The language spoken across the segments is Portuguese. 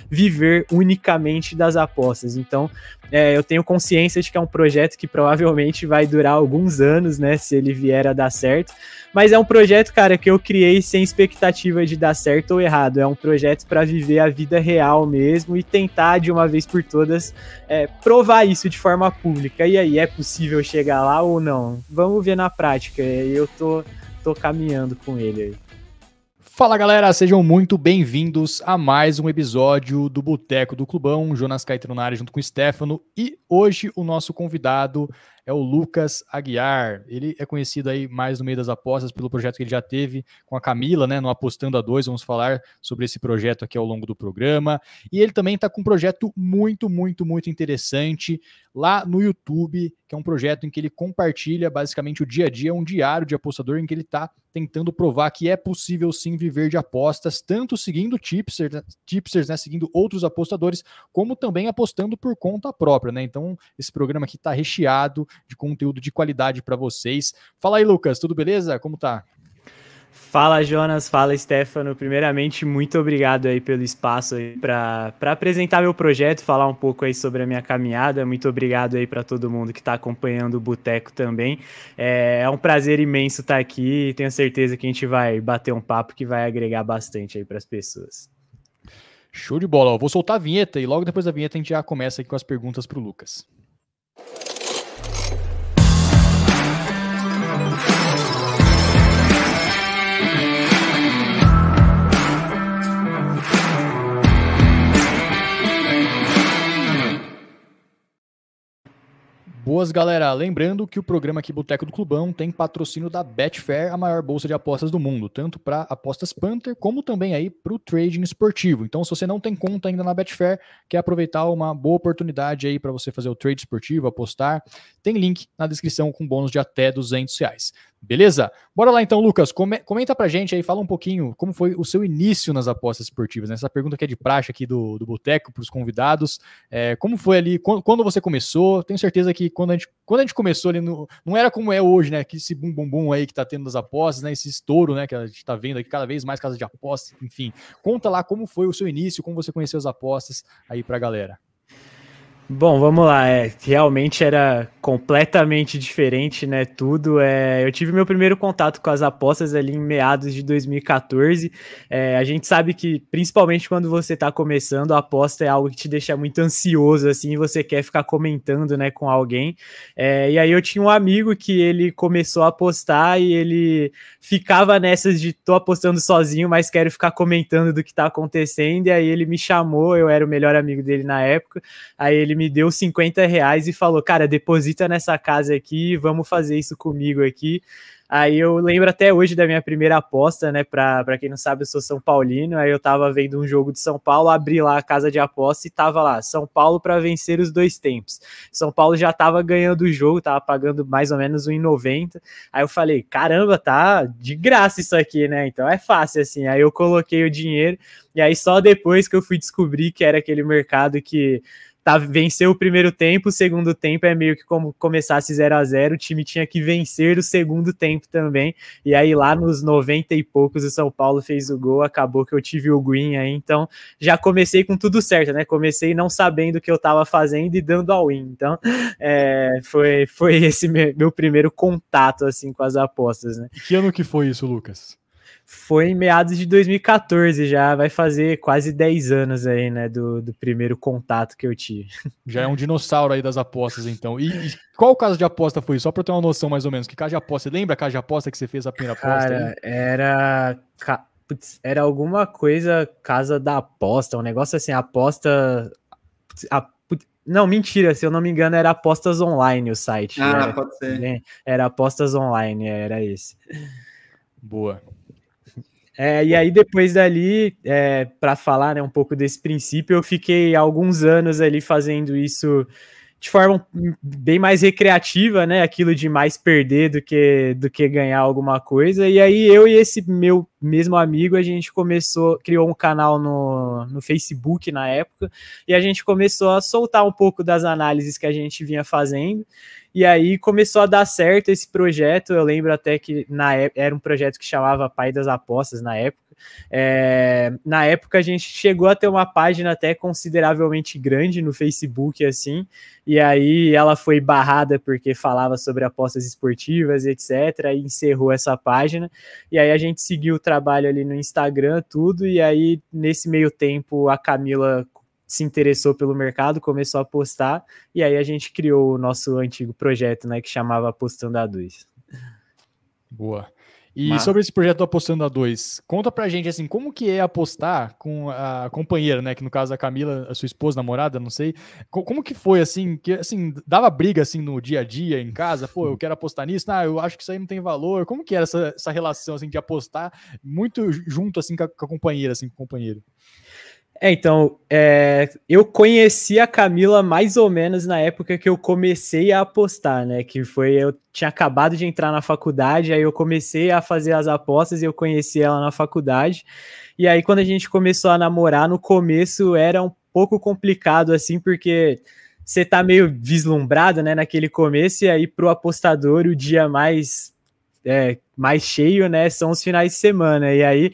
viver unicamente das apostas. Então, eu tenho consciência de que é um projeto que provavelmente vai durar alguns anos, né, se ele vier a dar certo, mas é um projeto, cara, que eu criei sem expectativa de dar certo ou errado. É um projeto para viver a vida real mesmo e tentar, de uma vez por todas, provar isso de forma pública. E aí, é possível chegar lá ou não? Vamos ver na prática. Eu tô caminhando com ele aí. Fala galera, sejam muito bem-vindos a mais um episódio do Boteco do Clubão. Jonas Caetano na área junto com o Stefano, e hoje o nosso convidado é o Lucas Aguiar. Ele é conhecido aí mais no meio das apostas pelo projeto que ele já teve com a Camila, né, no Apostando a 2. Vamos falar sobre esse projeto aqui ao longo do programa. E ele também está com um projeto muito interessante lá no YouTube, que é um projeto em que ele compartilha basicamente o dia a dia, um diário de apostador em que ele está tentando provar que é possível sim viver de apostas, tanto seguindo tipsters, né, seguindo outros apostadores, como também apostando por conta própria, né? Então, esse programa aqui está recheado de conteúdo de qualidade para vocês. Fala aí, Lucas, tudo beleza? Como tá? Fala, Jonas, fala, Stefano. Primeiramente, muito obrigado aí pelo espaço aí para apresentar meu projeto, falar um pouco aí sobre a minha caminhada. Muito obrigado aí para todo mundo que está acompanhando o Boteco também. É um prazer imenso estar aqui e tenho certeza que a gente vai bater um papo que vai agregar bastante aí para as pessoas. Show de bola. Vou soltar a vinheta e logo depois da vinheta a gente já começa aqui com as perguntas para o Lucas. Boas, galera. Lembrando que o programa aqui Boteco do Clubão tem patrocínio da Betfair, a maior bolsa de apostas do mundo, tanto para apostas Panther, como também aí para o trading esportivo. Então, se você não tem conta ainda na Betfair, quer aproveitar uma boa oportunidade aí para você fazer o trade esportivo, apostar, tem link na descrição com bônus de até R$200. Beleza? Bora lá então, Lucas. Comenta pra gente aí, fala um pouquinho como foi o seu início nas apostas esportivas, né? Essa pergunta que é de praxe aqui do Boteco para os convidados. Como foi ali, quando você começou? Tenho certeza que quando a gente começou ali, não era como é hoje, né? Que esse bum aí que tá tendo das apostas, né? Esse estouro, né? Que a gente tá vendo aqui cada vez mais casas de apostas, enfim. Conta lá como foi o seu início, como você conheceu as apostas aí pra galera. Bom, vamos lá, realmente era completamente diferente, né, tudo, eu tive meu primeiro contato com as apostas ali em meados de 2014, a gente sabe que, principalmente quando você tá começando, a aposta é algo que te deixa muito ansioso, assim, você quer ficar comentando, né, com alguém, e aí eu tinha um amigo que ele começou a apostar e ele ficava nessas de tô apostando sozinho, mas quero ficar comentando do que tá acontecendo, e aí ele me chamou, eu era o melhor amigo dele na época, aí ele me deu R$50 e falou, cara, deposita nessa casa aqui, vamos fazer isso comigo aqui. Aí eu lembro até hoje da minha primeira aposta, né, pra quem não sabe, eu sou São Paulino, aí eu tava vendo um jogo de São Paulo, abri lá a casa de aposta e tava lá, São Paulo para vencer os 2 tempos. São Paulo já tava ganhando o jogo, tava pagando mais ou menos R$1,90, aí eu falei, caramba, tá de graça isso aqui, né, então é fácil assim, aí eu coloquei o dinheiro, e aí só depois que eu fui descobrir que era aquele mercado que venceu o primeiro tempo, o segundo tempo é meio que como começasse 0-0, o time tinha que vencer o segundo tempo também, e aí lá nos 90 e poucos o São Paulo fez o gol, acabou que eu tive o green aí, então já comecei com tudo certo, né, comecei não sabendo o que eu tava fazendo e dando all-in, então foi esse meu primeiro contato assim com as apostas, né. E que ano que foi isso, Lucas? Foi em meados de 2014, já vai fazer quase 10 anos aí, né, do primeiro contato que eu tive. Já é um dinossauro aí das apostas, então. E qual casa de aposta foi? Só pra eu ter uma noção mais ou menos. Que casa de aposta? Você lembra a casa de aposta que você fez a primeira aposta? Cara, era alguma coisa, casa da aposta, um negócio assim, aposta... Não, mentira, se eu não me engano era Apostas Online o site. Pode ser. Era Apostas Online, era esse. Boa. E aí depois dali, para falar, né, um pouco desse princípio, eu fiquei alguns anos ali fazendo isso de forma bem mais recreativa, né, aquilo de mais perder do que ganhar alguma coisa, e aí eu e esse meu mesmo amigo, a gente criou um canal no Facebook na época, e a gente começou a soltar um pouco das análises que a gente vinha fazendo, e aí começou a dar certo esse projeto. Eu lembro até que na época era um projeto que chamava Pai das Apostas na época, Na época a gente chegou a ter uma página até consideravelmente grande no Facebook, assim, e aí ela foi barrada porque falava sobre apostas esportivas, etc, e encerrou essa página, e aí a gente seguiu o trabalho ali no Instagram, tudo, e aí nesse meio tempo a Camila se interessou pelo mercado, começou a postar, e aí a gente criou o nosso antigo projeto, né, que chamava Apostando A2. Boa. E sobre esse projeto do Apostando A2, conta pra gente, assim, como que é apostar com a companheira, né, que no caso a Camila, a sua esposa, namorada, não sei, como que foi, assim, que, assim, dava briga, assim, no dia a dia, em casa, pô, eu quero apostar nisso, eu acho que isso aí não tem valor, como que era essa relação, assim, de apostar muito junto, assim, com a companheira, assim, com o companheiro? Então, eu conheci a Camila mais ou menos na época que eu comecei a apostar, né? Que foi, eu tinha acabado de entrar na faculdade, aí eu comecei a fazer as apostas e eu conheci ela na faculdade. E aí, quando a gente começou a namorar, no começo era um pouco complicado, assim, porque você tá meio vislumbrado, né, naquele começo, e aí pro apostador o dia mais cheio, né, são os finais de semana. E aí,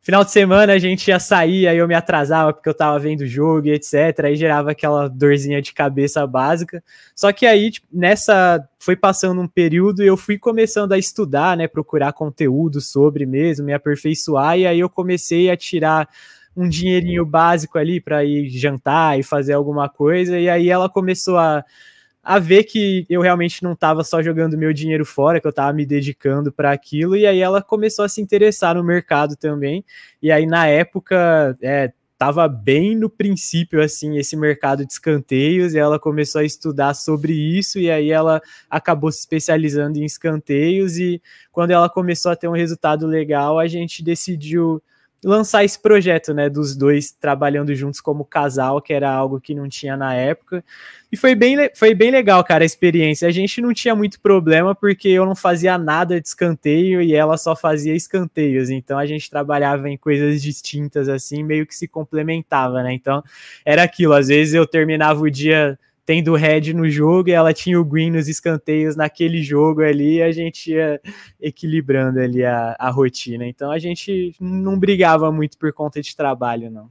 final de semana a gente ia sair, aí eu me atrasava porque eu tava vendo o jogo e etc, aí gerava aquela dorzinha de cabeça básica, só que aí, tipo, foi passando um período e eu fui começando a estudar, né, procurar conteúdo sobre mesmo, me aperfeiçoar, e aí eu comecei a tirar um dinheirinho básico ali para ir jantar e fazer alguma coisa, e aí ela começou a ver que eu realmente não estava só jogando meu dinheiro fora, que eu estava me dedicando para aquilo, e aí ela começou a se interessar no mercado também, e aí na época estava bem no princípio, assim, esse mercado de escanteios, e ela começou a estudar sobre isso, e aí ela acabou se especializando em escanteios, e quando ela começou a ter um resultado legal, a gente decidiu lançar esse projeto, né, dos dois trabalhando juntos como casal, que era algo que não tinha na época, e foi bem legal, cara, a experiência. A gente não tinha muito problema, porque eu não fazia nada de escanteio e ela só fazia escanteios, então a gente trabalhava em coisas distintas, assim, meio que se complementava, né, então era aquilo, às vezes eu terminava o dia tendo o red no jogo e ela tinha o green nos escanteios naquele jogo ali, e a gente ia equilibrando ali a rotina. Então a gente não brigava muito por conta de trabalho, não.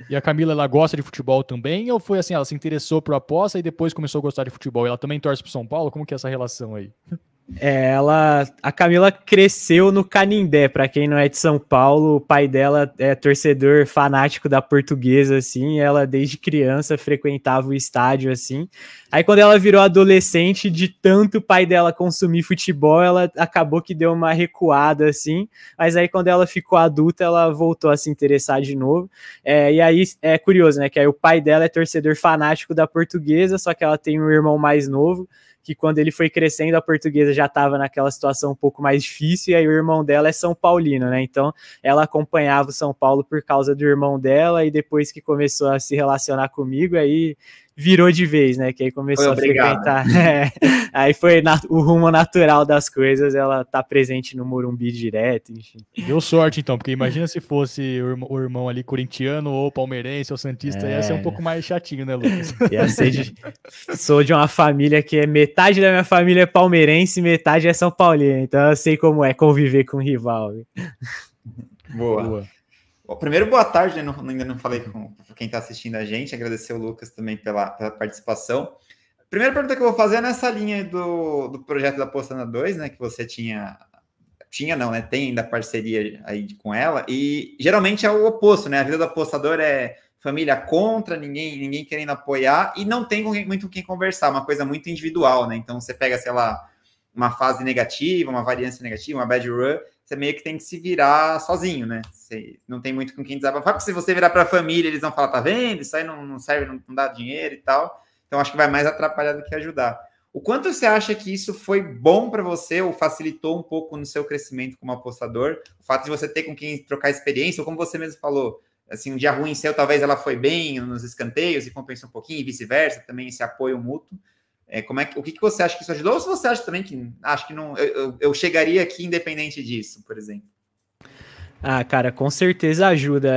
E a Camila, ela gosta de futebol também? Ou foi assim, ela se interessou por aposta e depois começou a gostar de futebol? Ela também torce pro São Paulo? Como que é essa relação aí? A Camila cresceu no Canindé, para quem não é de São Paulo, o pai dela é torcedor fanático da Portuguesa, assim, ela desde criança frequentava o estádio, assim, aí quando ela virou adolescente, de tanto o pai dela consumir futebol, ela acabou que deu uma recuada, assim, mas aí quando ela ficou adulta, ela voltou a se interessar de novo, e aí é curioso, né, que aí o pai dela é torcedor fanático da Portuguesa, só que ela tem um irmão mais novo, que quando ele foi crescendo, a Portuguesa já estava naquela situação um pouco mais difícil, e aí o irmão dela é São Paulino, né? Então ela acompanhava o São Paulo por causa do irmão dela, e depois que começou a se relacionar comigo, aí virou de vez, né? Que aí começou a frequentar. Aí foi o rumo natural das coisas, ela tá presente no Morumbi direto, enfim. Deu sorte, então, porque imagina se fosse o irmão ali corintiano ou palmeirense ou santista, ia ser um pouco mais chatinho, né, Lucas? Sou de uma família que metade da minha família é palmeirense e metade é São Paulino, então eu sei como é conviver com um rival. Boa. Bom, primeiro, boa tarde, né? Ainda não falei com quem está assistindo a gente, agradecer o Lucas também pela participação. Primeira pergunta que eu vou fazer é nessa linha do projeto da Apostando A2, né, que você tem ainda parceria aí com ela, e geralmente é o oposto, né, a vida do apostador é família contra, ninguém querendo apoiar, e não tem muito com quem conversar, uma coisa muito individual, né, então você pega, sei lá, uma fase negativa, uma variância negativa, uma bad run, você meio que tem que se virar sozinho, né? Você não tem muito com quem desabafar, porque se você virar para a família, eles vão falar, tá vendo? Isso aí não serve, não dá dinheiro e tal. Então, acho que vai mais atrapalhar do que ajudar. O quanto você acha que isso foi bom para você ou facilitou um pouco no seu crescimento como apostador? O fato de você ter com quem trocar experiência, ou como você mesmo falou, assim, um dia ruim seu, talvez ela foi bem nos escanteios e compensou um pouquinho, e vice-versa, também esse apoio mútuo. O que você acha que isso ajudou? Ou se você acha também que acho que não, eu chegaria aqui independente disso, por exemplo? Ah, cara, com certeza ajuda.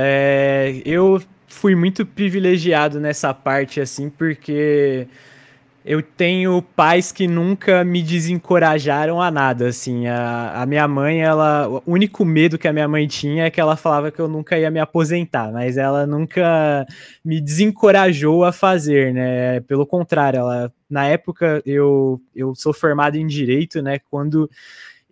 Eu fui muito privilegiado nessa parte, assim, porque Eu tenho pais que nunca me desencorajaram a nada, assim, a minha mãe, o único medo que a minha mãe tinha é que ela falava que eu nunca ia me aposentar, mas ela nunca me desencorajou a fazer, né, pelo contrário, na época, eu sou formado em Direito, né, quando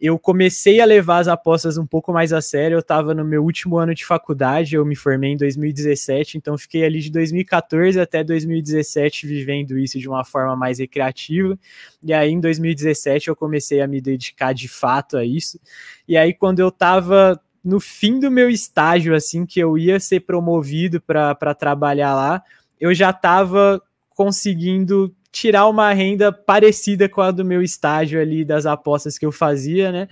eu comecei a levar as apostas um pouco mais a sério, eu estava no meu último ano de faculdade, eu me formei em 2017, então fiquei ali de 2014 até 2017 vivendo isso de uma forma mais recreativa, e aí em 2017 eu comecei a me dedicar de fato a isso, e aí quando eu estava no fim do meu estágio, assim, que eu ia ser promovido para trabalhar lá, eu já estava conseguindo tirar uma renda parecida com a do meu estágio ali, das apostas que eu fazia, né?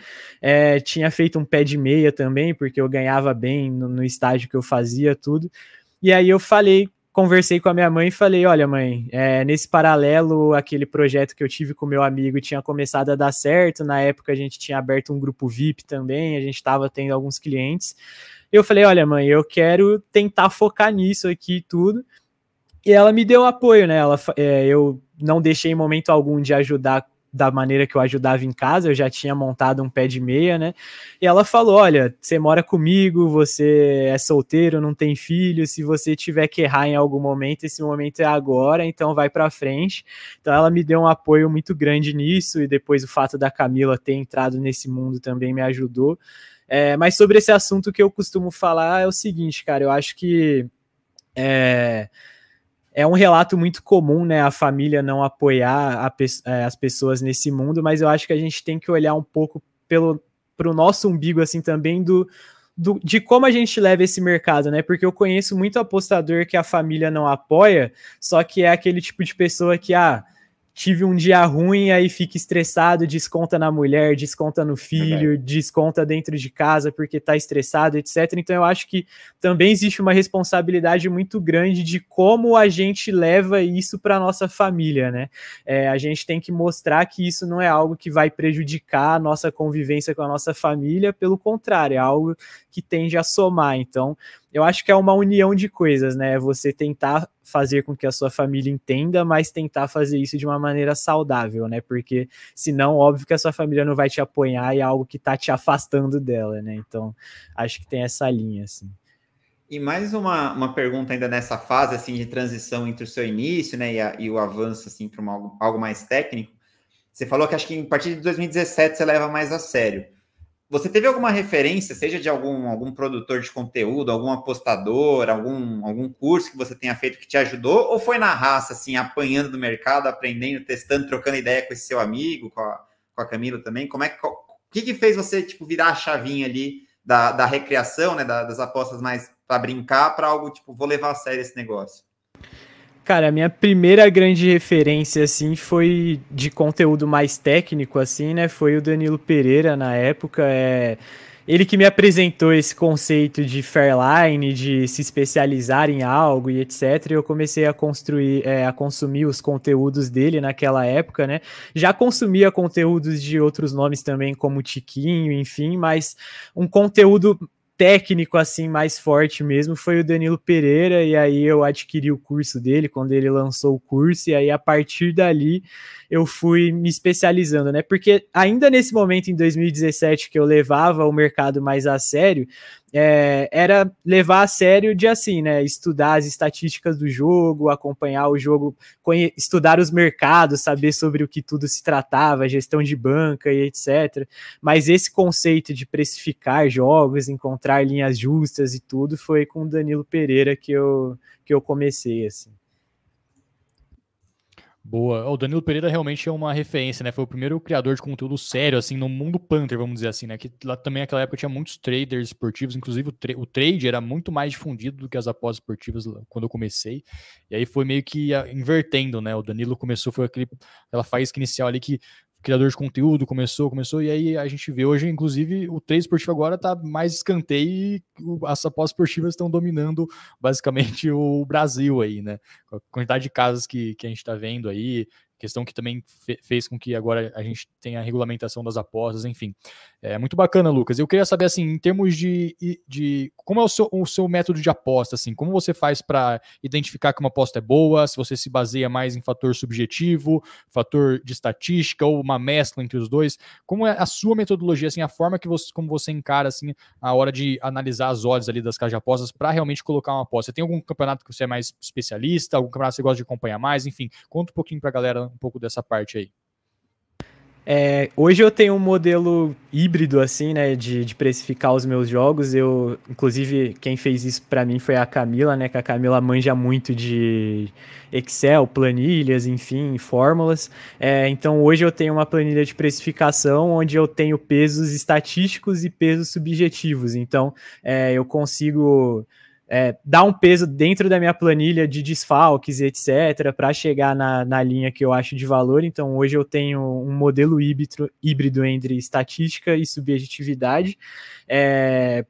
Tinha feito um pé de meia também, porque eu ganhava bem no estágio que eu fazia, tudo. E aí eu conversei com a minha mãe e falei, olha mãe, nesse paralelo, aquele projeto que eu tive com meu amigo tinha começado a dar certo, na época a gente tinha aberto um grupo VIP também, a gente estava tendo alguns clientes. Eu falei, olha mãe, eu quero tentar focar nisso aqui e tudo. E ela me deu apoio, né? Eu não deixei em momento algum de ajudar da maneira que eu ajudava em casa, eu já tinha montado um pé de meia, né? E ela falou: olha, você mora comigo, você é solteiro, não tem filho, se você tiver que errar em algum momento, esse momento é agora, então vai pra frente. Então ela me deu um apoio muito grande nisso, e depois o fato da Camila ter entrado nesse mundo também me ajudou. Mas sobre esse assunto que eu costumo falar é o seguinte, cara, eu acho que é um relato muito comum, né, a família não apoiar as pessoas nesse mundo, mas eu acho que a gente tem que olhar um pouco pro nosso umbigo, assim, também de como a gente leva esse mercado, né, porque eu conheço muito apostador que a família não apoia, só que é aquele tipo de pessoa que, tive um dia ruim, aí fica estressado, desconta na mulher, desconta no filho, desconta dentro de casa porque tá estressado, etc. Então eu acho que também existe uma responsabilidade muito grande de como a gente leva isso para nossa família, né? A gente tem que mostrar que isso não é algo que vai prejudicar a nossa convivência com a nossa família, pelo contrário, é algo que tende a somar. Então, eu acho que é uma união de coisas, né? Você tentar fazer com que a sua família entenda, mas tentar fazer isso de uma maneira saudável, né? Porque senão, óbvio que a sua família não vai te apoiar e é algo que tá te afastando dela, né? Então, acho que tem essa linha, assim. E mais uma pergunta ainda nessa fase, assim, de transição entre o seu início, né, e o avanço, assim, para algo mais técnico. Você falou que acho que a partir de 2017 você leva mais a sério. Você teve alguma referência, seja de algum produtor de conteúdo, algum apostador, algum curso que você tenha feito que te ajudou, ou foi na raça, assim, apanhando do mercado, aprendendo, testando, trocando ideia com esse seu amigo, com a Camila também? O que fez você, tipo, virar a chavinha ali da recreação, né, das apostas mais para brincar, para algo, tipo, vou levar a sério esse negócio? Cara, a minha primeira grande referência, assim, foi de conteúdo mais técnico, assim, né? Foi o Danilo Pereira, na época. Ele que me apresentou esse conceito de Fairline, de se especializar em algo e etc. E eu comecei a consumir os conteúdos dele naquela época, né? Já consumia conteúdos de outros nomes também, como Tiquinho, enfim, mas um conteúdo técnico assim mais forte mesmo foi o Danilo Pereira, e aí eu adquiri o curso dele quando ele lançou o curso, e aí a partir dali eu fui me especializando, né? Porque ainda nesse momento, em 2017, que eu levava o mercado mais a sério, era levar a sério de assim, né? Estudar as estatísticas do jogo, acompanhar o jogo, estudar os mercados, saber sobre o que tudo se tratava, gestão de banca e etc. Mas esse conceito de precificar jogos, encontrar linhas justas e tudo, foi com o Danilo Pereira que eu comecei, assim. Boa. O Danilo Pereira realmente é uma referência, né? Foi o primeiro criador de conteúdo sério, assim, no mundo Panther, vamos dizer assim, né? Que lá também naquela época tinha muitos traders esportivos, inclusive o trade era muito mais difundido do que as apostas esportivas quando eu comecei. E aí foi meio que invertendo, né? O Danilo começou, foi aquela faísca inicial ali que o criador de conteúdo começou, e aí a gente vê hoje, inclusive, o trade esportivo agora tá mais escanteio e as apostas esportivas estão dominando basicamente o Brasil aí, né? A quantidade de casas que a gente tá vendo aí, questão que também fez com que agora a gente tenha a regulamentação das apostas, enfim. É muito bacana, Lucas. Eu queria saber, assim, em termos de como é o seu método de aposta, assim, como você faz para identificar que uma aposta é boa, se você se baseia mais em fator subjetivo, fator de estatística ou uma mescla entre os dois, como é a sua metodologia, assim, a forma como você encara, assim, a hora de analisar as odds ali das casas de apostas para realmente colocar uma aposta? Você tem algum campeonato que você é mais especialista, algum campeonato que você gosta de acompanhar mais, enfim, conta um pouquinho para a galera um pouco dessa parte aí. Hoje eu tenho um modelo híbrido, assim, né, de precificar os meus jogos. Inclusive, quem fez isso para mim foi a Camila, né, que a Camila manja muito de Excel, planilhas, enfim, fórmulas. Então, hoje eu tenho uma planilha de precificação onde eu tenho pesos estatísticos e pesos subjetivos. Então, eu consigo dar um peso dentro da minha planilha de desfalques, etc., para chegar na linha que eu acho de valor. Então, hoje eu tenho um modelo híbrido entre estatística e subjetividade.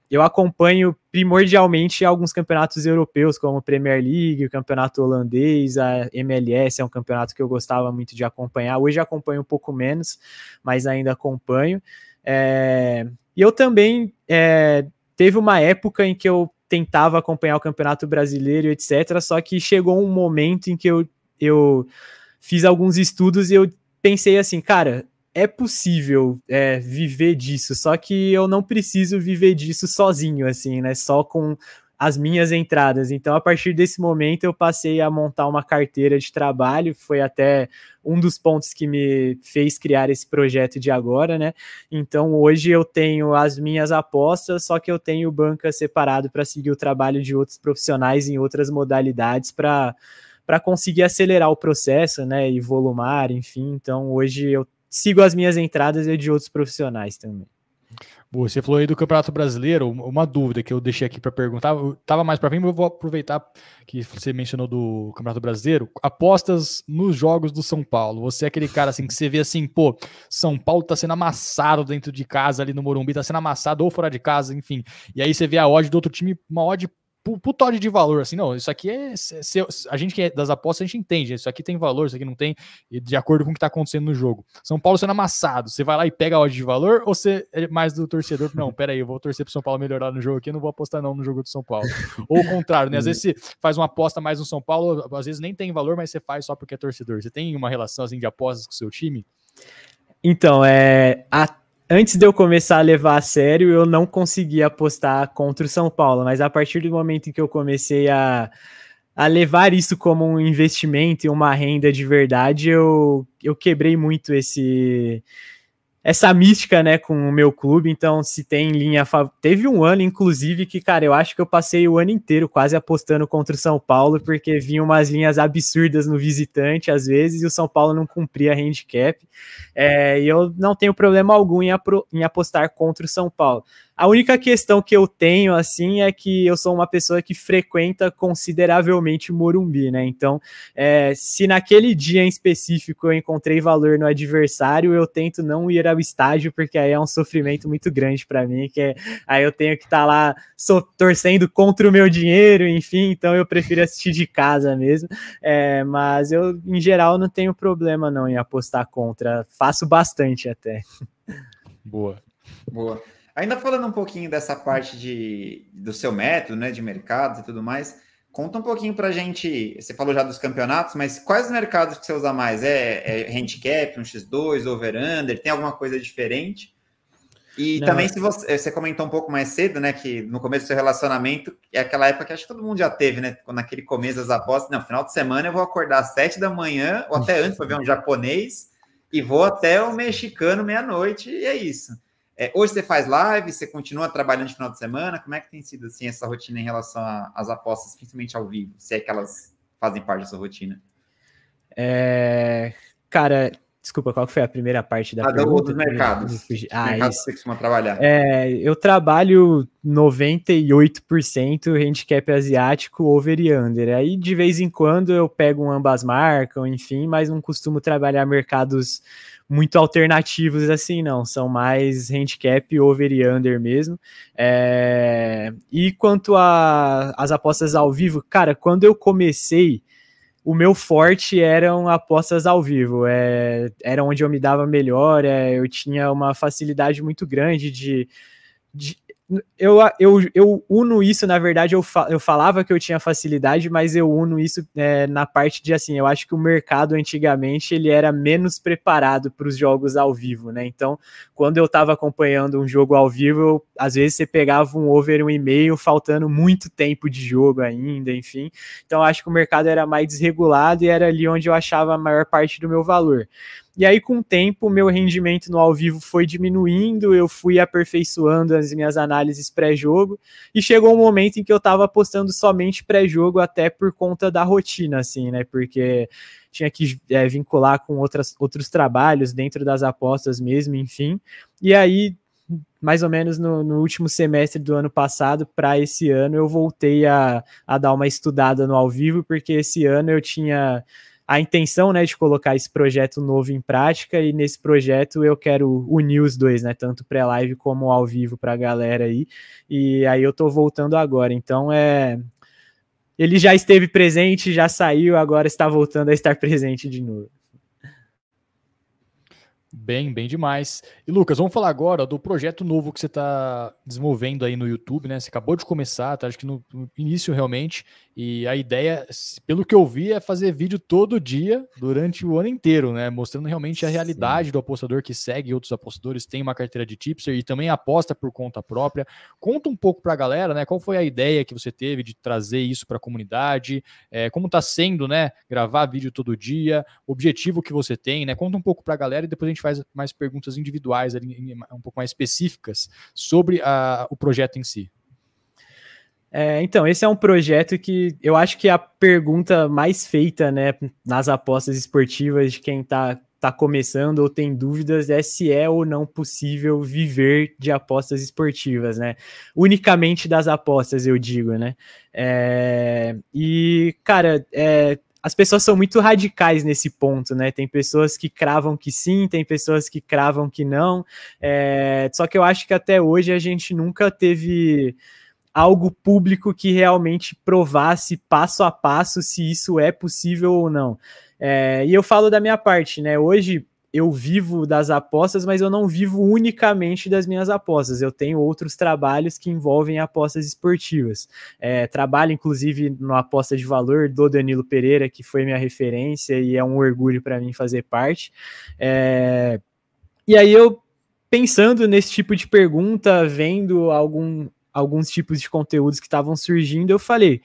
Eu acompanho primordialmente alguns campeonatos europeus, como a Premier League, o campeonato holandês, a MLS é um campeonato que eu gostava muito de acompanhar. Hoje acompanho um pouco menos, mas ainda acompanho. E eu também teve uma época em que eu tentava acompanhar o Campeonato Brasileiro, etc. Só que chegou um momento em que eu fiz alguns estudos e eu pensei assim, cara, é possível viver disso, só que eu não preciso viver disso sozinho, assim, né? Só com as minhas entradas. Então, a partir desse momento, eu passei a montar uma carteira de trabalho, foi até um dos pontos que me fez criar esse projeto de agora, né? Então, hoje eu tenho as minhas apostas, só que eu tenho banca separado para seguir o trabalho de outros profissionais em outras modalidades para conseguir acelerar o processo, né? E volumar, enfim. Então, hoje eu sigo as minhas entradas e de outros profissionais também. Boa, você falou aí do Campeonato Brasileiro, uma dúvida que eu deixei aqui para perguntar, estava mais para mim, mas eu vou aproveitar que você mencionou do Campeonato Brasileiro, apostas nos jogos do São Paulo. Você é aquele cara assim que você vê assim, pô, São Paulo tá sendo amassado dentro de casa ali no Morumbi, tá sendo amassado ou fora de casa, enfim. E aí você vê a odd do outro time, uma odd puta odd de valor, assim, não, isso aqui a gente que é das apostas, a gente entende, isso aqui tem valor, isso aqui não tem, e de acordo com o que tá acontecendo no jogo. São Paulo sendo amassado, você vai lá e pega a odd de valor, ou você é mais do torcedor, não, pera aí, eu vou torcer pro São Paulo melhorar no jogo aqui, eu não vou apostar não no jogo do São Paulo. Ou o contrário, né, às vezes você faz uma aposta mais no São Paulo, às vezes nem tem valor, mas você faz só porque é torcedor. Você tem uma relação, assim, de apostas com o seu time? Então, antes de eu começar a levar a sério, eu não conseguia apostar contra o São Paulo, mas a partir do momento em que eu comecei a levar isso como um investimento e uma renda de verdade, eu quebrei muito essa mística, né, com o meu clube. Então, se tem linha... Teve um ano, inclusive, que, cara, eu acho que eu passei o ano inteiro quase apostando contra o São Paulo, porque vinham umas linhas absurdas no visitante, às vezes, e o São Paulo não cumpria handicap. E eu não tenho problema algum em apostar contra o São Paulo. A única questão que eu tenho, assim, é que eu sou uma pessoa que frequenta consideravelmente o Morumbi, né? Então, se naquele dia em específico eu encontrei valor no adversário, eu tento não ir ao estádio, porque aí é um sofrimento muito grande para mim, aí eu tenho que estar lá torcendo contra o meu dinheiro, enfim, então eu prefiro assistir de casa mesmo. Mas eu, em geral, não tenho problema não em apostar contra, faço bastante até. Boa. Ainda falando um pouquinho dessa parte do seu método, né, de mercados e tudo mais, conta um pouquinho pra gente, você falou já dos campeonatos, mas quais mercados que você usa mais? É handicap, um X2, over-under, tem alguma coisa diferente? E também, se você comentou um pouco mais cedo, né, que no começo do seu relacionamento, é aquela época que acho que todo mundo já teve, né, naquele começo das apostas, não, final de semana eu vou acordar às 7 da manhã, ou até antes, para ver um japonês, e vou até o mexicano meia-noite, e é isso. Hoje você faz live, você continua trabalhando de final de semana, como é que tem sido, assim, essa rotina em relação às apostas, principalmente ao vivo, se é que elas fazem parte da sua rotina? Cara... Desculpa, qual que foi a primeira parte da pergunta? Dos mercados. Mercados que você costuma trabalhar. Eu trabalho 98% handicap asiático, over e under. Aí, de vez em quando, eu pego um ambas marcam, enfim, mas não costumo trabalhar mercados muito alternativos assim, não. São mais handicap, over e under mesmo. E quanto às apostas ao vivo, cara, quando eu comecei... o meu forte eram apostas ao vivo, era onde eu me dava melhor, eu tinha uma facilidade muito grande de eu uno isso, na verdade, eu falava que eu tinha facilidade, mas eu uno isso na parte de, assim, eu acho que o mercado antigamente, ele era menos preparado para os jogos ao vivo, né? Então, quando eu estava acompanhando um jogo ao vivo, às vezes você pegava um over 1,5, faltando muito tempo de jogo ainda, enfim. Então, eu acho que o mercado era mais desregulado e era ali onde eu achava a maior parte do meu valor. E aí, com o tempo, o meu rendimento no ao vivo foi diminuindo, eu fui aperfeiçoando as minhas análises pré-jogo, e chegou um momento em que eu estava apostando somente pré-jogo, até por conta da rotina, assim, né? Porque tinha que vincular com outros trabalhos dentro das apostas mesmo, enfim. E aí, mais ou menos no último semestre do ano passado para esse ano, eu voltei a dar uma estudada no ao vivo, porque esse ano eu tinha a intenção, né, de colocar esse projeto novo em prática, e nesse projeto eu quero unir os dois, né, tanto pré-live como ao vivo para a galera aí, e aí eu tô voltando agora, então ele já esteve presente, já saiu, agora está voltando a estar presente de novo. Bem demais. E Lucas, vamos falar agora do projeto novo que você está desenvolvendo aí no YouTube, né? Você acabou de começar, tá? Acho que no início realmente, e a ideia, pelo que eu vi, é fazer vídeo todo dia durante o ano inteiro, né? Mostrando realmente a realidade do apostador que segue outros apostadores, tem uma carteira de tipster e também aposta por conta própria. Conta um pouco para a galera, né? Qual foi a ideia que você teve de trazer isso para a comunidade? Como está sendo, né? Gravar vídeo todo dia, o objetivo que você tem, né? Conta um pouco para a galera e depois a gente faz mais perguntas individuais, um pouco mais específicas sobre o projeto em si. Então, esse é um projeto que eu acho que é a pergunta mais feita, né, nas apostas esportivas de quem tá começando ou tem dúvidas, se é ou não possível viver de apostas esportivas, né? Unicamente das apostas, eu digo, né? E, cara, as pessoas são muito radicais nesse ponto, né? Tem pessoas que cravam que sim, tem pessoas que cravam que não. Só que eu acho que até hoje a gente nunca teve algo público que realmente provasse passo a passo se isso é possível ou não. E eu falo da minha parte, né? Hoje eu vivo das apostas, mas eu não vivo unicamente das minhas apostas. Eu tenho outros trabalhos que envolvem apostas esportivas. Trabalho, inclusive, na aposta de valor do Danilo Pereira, que foi minha referência e é um orgulho para mim fazer parte. E aí eu, pensando nesse tipo de pergunta, vendo alguns tipos de conteúdos que estavam surgindo, eu falei,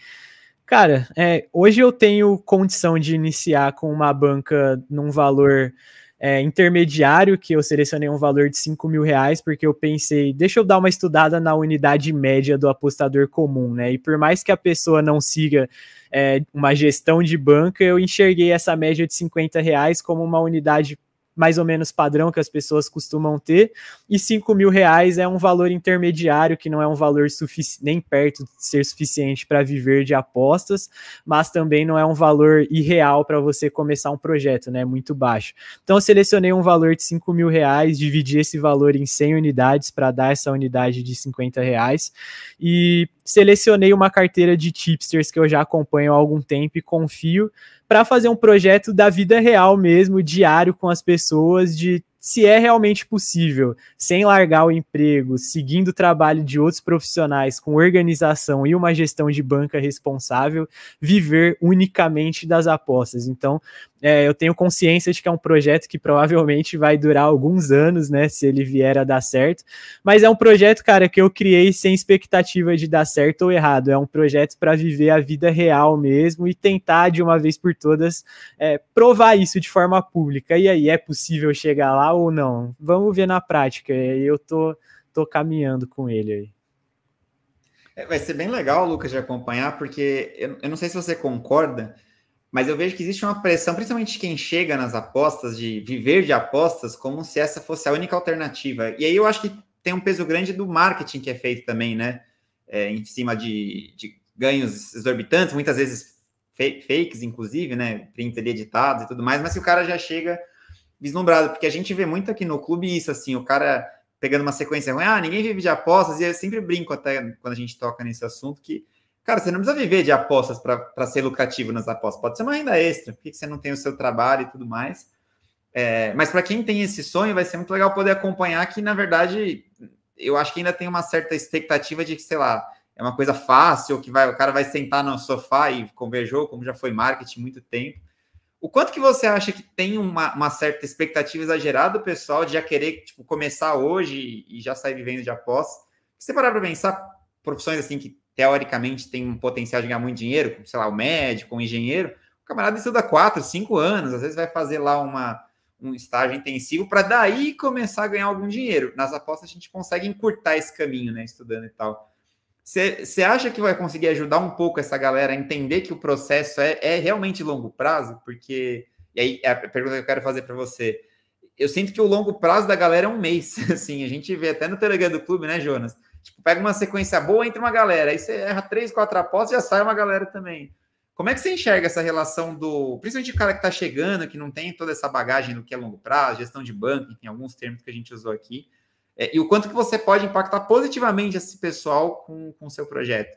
cara, hoje eu tenho condição de iniciar com uma banca num valor intermediário, que eu selecionei um valor de R$5.000, porque eu pensei, deixa eu dar uma estudada na unidade média do apostador comum, né? E por mais que a pessoa não siga uma gestão de banca, eu enxerguei essa média de R$50 como uma unidade mais ou menos padrão que as pessoas costumam ter, e R$5.000 é um valor intermediário, que não é um valor nem perto de ser suficiente para viver de apostas, mas também não é um valor irreal para você começar um projeto, né? Muito baixo. Então eu selecionei um valor de R$5.000, dividi esse valor em 100 unidades para dar essa unidade de R$50, e selecionei uma carteira de tipsters que eu já acompanho há algum tempo e confio, para fazer um projeto da vida real mesmo, diário com as pessoas, de se é realmente possível, sem largar o emprego, seguindo o trabalho de outros profissionais, com organização e uma gestão de banca responsável, viver unicamente das apostas. Então, eu tenho consciência de que é um projeto que provavelmente vai durar alguns anos, né, se ele vier a dar certo, mas é um projeto, cara, que eu criei sem expectativa de dar certo ou errado. É um projeto para viver a vida real mesmo e tentar, de uma vez por todas, provar isso de forma pública. E aí, é possível chegar lá ou não? Vamos ver na prática. E eu tô caminhando com ele aí. Vai ser bem legal, Lucas, de acompanhar, porque eu não sei se você concorda, mas eu vejo que existe uma pressão, principalmente quem chega nas apostas, de viver de apostas, como se essa fosse a única alternativa. E aí eu acho que tem um peso grande do marketing que é feito também, né? Em cima de ganhos exorbitantes, muitas vezes fakes, inclusive, né? Prints ali editados e tudo mais, mas que o cara já chega vislumbrado, porque a gente vê muito aqui no clube isso, assim, o cara pegando uma sequência ruim, ninguém vive de apostas, e eu sempre brinco até quando a gente toca nesse assunto, que Cara, você não precisa viver de apostas para ser lucrativo nas apostas. Pode ser uma renda extra, porque você não tem o seu trabalho e tudo mais. Mas para quem tem esse sonho, vai ser muito legal poder acompanhar que, na verdade, eu acho que ainda tem uma certa expectativa de que, sei lá, é uma coisa fácil, que o cara vai sentar no sofá e conversou, como já foi marketing há muito tempo. O quanto que você acha que tem uma certa expectativa exagerada do pessoal de já querer tipo, começar hoje e já sair vivendo de apostas? Se você parar para pensar, profissões assim que teoricamente tem um potencial de ganhar muito dinheiro, como, sei lá, o médico, o engenheiro, o camarada estuda 4, 5 anos, às vezes vai fazer lá um estágio intensivo para daí começar a ganhar algum dinheiro. Nas apostas a gente consegue encurtar esse caminho, né, estudando e tal. Você acha que vai conseguir ajudar um pouco essa galera a entender que o processo é realmente longo prazo? Porque, e aí a pergunta que eu quero fazer para você, eu sinto que o longo prazo da galera é um mês, assim, a gente vê até no Telegram do clube, né, Jonas? Tipo, pega uma sequência boa, entra uma galera, aí você erra 3, 4 apostas, já sai uma galera também. Como é que você enxerga essa relação principalmente o cara que está chegando, que não tem toda essa bagagem do que é longo prazo, gestão de banco, enfim, alguns termos que a gente usou aqui, e o quanto que você pode impactar positivamente esse pessoal com o seu projeto?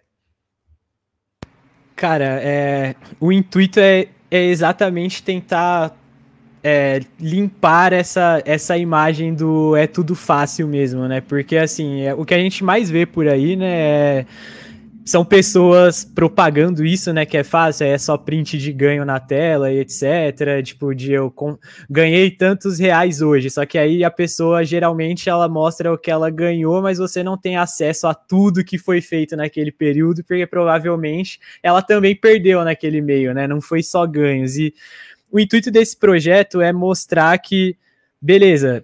Cara, o intuito é exatamente tentar limpar essa imagem do é tudo fácil mesmo, né? Porque, assim, o que a gente mais vê por aí, né, são pessoas propagando isso, né, que é fácil, é só print de ganho na tela e etc, tipo, ganhei tantos reais hoje, só que aí a pessoa, geralmente, ela mostra o que ela ganhou, mas você não tem acesso a tudo que foi feito naquele período, porque provavelmente ela também perdeu naquele meio, né, não foi só ganhos, e o intuito desse projeto é mostrar que, beleza,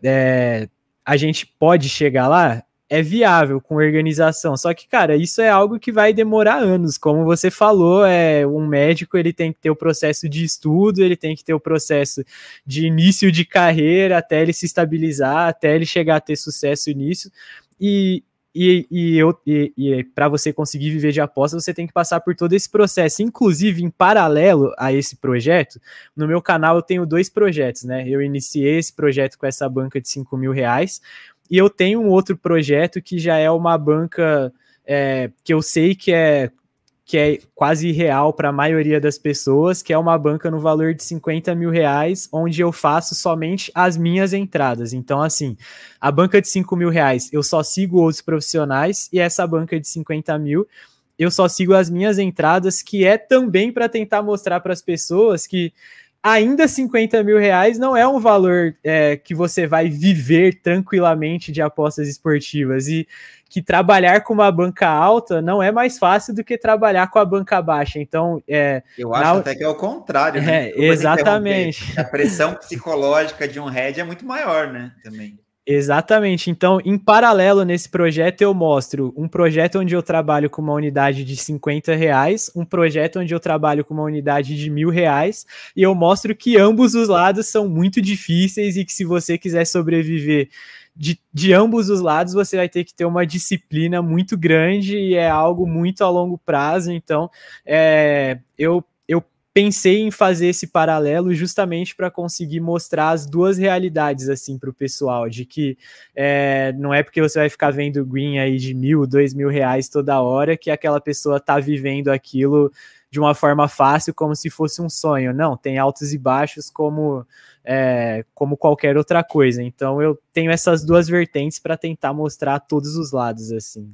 a gente pode chegar lá, é viável com organização, só que, cara, isso é algo que vai demorar anos, como você falou, um médico, ele tem que ter o processo de estudo, ele tem que ter o processo de início de carreira, até ele se estabilizar, até ele chegar a ter sucesso nisso, e para você conseguir viver de apostas, você tem que passar por todo esse processo. Inclusive, em paralelo a esse projeto, no meu canal eu tenho 2 projetos, né? Eu iniciei esse projeto com essa banca de R$5.000, e eu tenho um outro projeto que já é uma banca que eu sei que é quase irreal para a maioria das pessoas, que é uma banca no valor de R$50.000, onde eu faço somente as minhas entradas. Então, assim, a banca de R$5.000, eu só sigo outros profissionais, e essa banca de 50 mil, eu só sigo as minhas entradas, que é também para tentar mostrar para as pessoas que ainda R$50.000 não é um valor que você vai viver tranquilamente de apostas esportivas, e que trabalhar com uma banca alta não é mais fácil do que trabalhar com a banca baixa. Então, eu acho até que é o contrário, né? Exatamente. A pressão psicológica de um head é muito maior, né? Também. Exatamente. Então, em paralelo nesse projeto, eu mostro um projeto onde eu trabalho com uma unidade de R$50, um projeto onde eu trabalho com uma unidade de R$1.000, e eu mostro que ambos os lados são muito difíceis e que, se você quiser sobreviver de ambos os lados, você vai ter que ter uma disciplina muito grande, e é algo muito a longo prazo. Então, eu pensei em fazer esse paralelo justamente para conseguir mostrar as duas realidades, assim, para o pessoal, de que não é porque você vai ficar vendo green aí de R$1.000, R$2.000 toda hora que aquela pessoa está vivendo aquilo de uma forma fácil, como se fosse um sonho. Não, tem altos e baixos como qualquer outra coisa. Então eu tenho essas duas vertentes para tentar mostrar todos os lados, assim.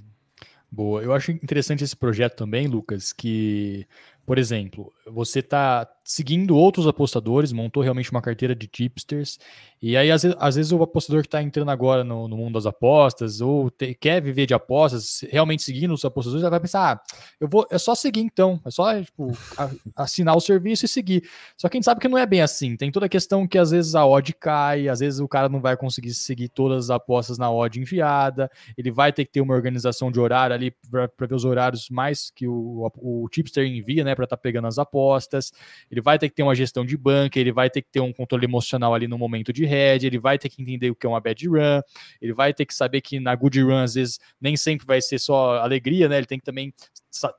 Boa, eu acho interessante esse projeto também, Lucas, que, por exemplo, você está seguindo outros apostadores, montou realmente uma carteira de tipsters, e aí às vezes o apostador que está entrando agora no mundo das apostas, ou quer viver de apostas, realmente seguindo os apostadores, já vai pensar, é só seguir então, é só assinar o serviço e seguir. Só que a gente sabe que não é bem assim, tem toda a questão que às vezes a odd cai, às vezes o cara não vai conseguir seguir todas as apostas na odd enviada, ele vai ter que ter uma organização de horário ali para ver os horários mais que o tipster envia, né, para estar pegando as apostas. Ele vai ter que ter uma gestão de banca, ele vai ter que ter um controle emocional ali no momento de head, ele vai ter que entender o que é uma bad run, ele vai ter que saber que na good run, às vezes, nem sempre vai ser só alegria, né? Ele tem que também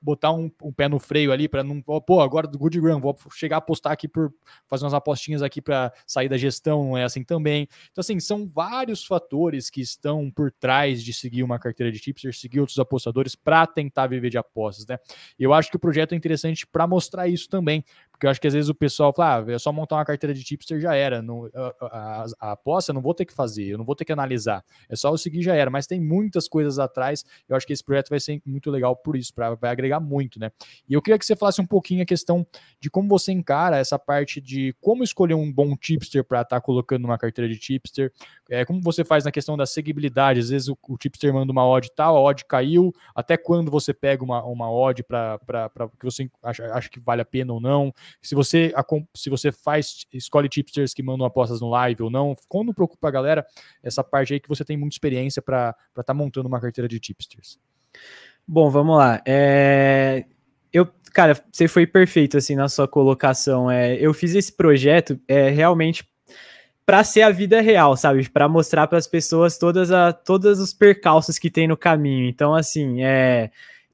botar um pé no freio ali para não, pô, agora do Good Run, vou chegar a apostar aqui por fazer umas apostinhas aqui para sair da gestão, não é assim também. Então, assim, são vários fatores que estão por trás de seguir uma carteira de tipsters, seguir outros apostadores para tentar viver de apostas, né? E eu acho que o projeto é interessante para mostrar isso também, porque eu acho que às vezes o pessoal fala, é só montar uma carteira de tipster, já era. A aposta eu não vou ter que fazer, eu não vou ter que analisar, é só eu seguir, já era. Mas tem muitas coisas atrás, eu acho que esse projeto vai ser muito legal por isso, vai agregar muito, né? E eu queria que você falasse um pouquinho a questão de como você encara essa parte de como escolher um bom tipster para estar colocando numa carteira de tipster, como você faz na questão da seguibilidade, às vezes o tipster manda uma odd tal, a odd caiu, até quando você pega uma odd para que você acha que vale a pena ou não, se você escolhe tipsters que mandam apostas no live ou não, como preocupa a galera essa parte aí que você tem muita experiência para estar montando uma carteira de tipsters? Bom, vamos lá. Cara, você foi perfeito assim na sua colocação. Eu fiz esse projeto realmente para ser a vida real, sabe? Para mostrar para as pessoas todos os percalços que tem no caminho. Então, assim,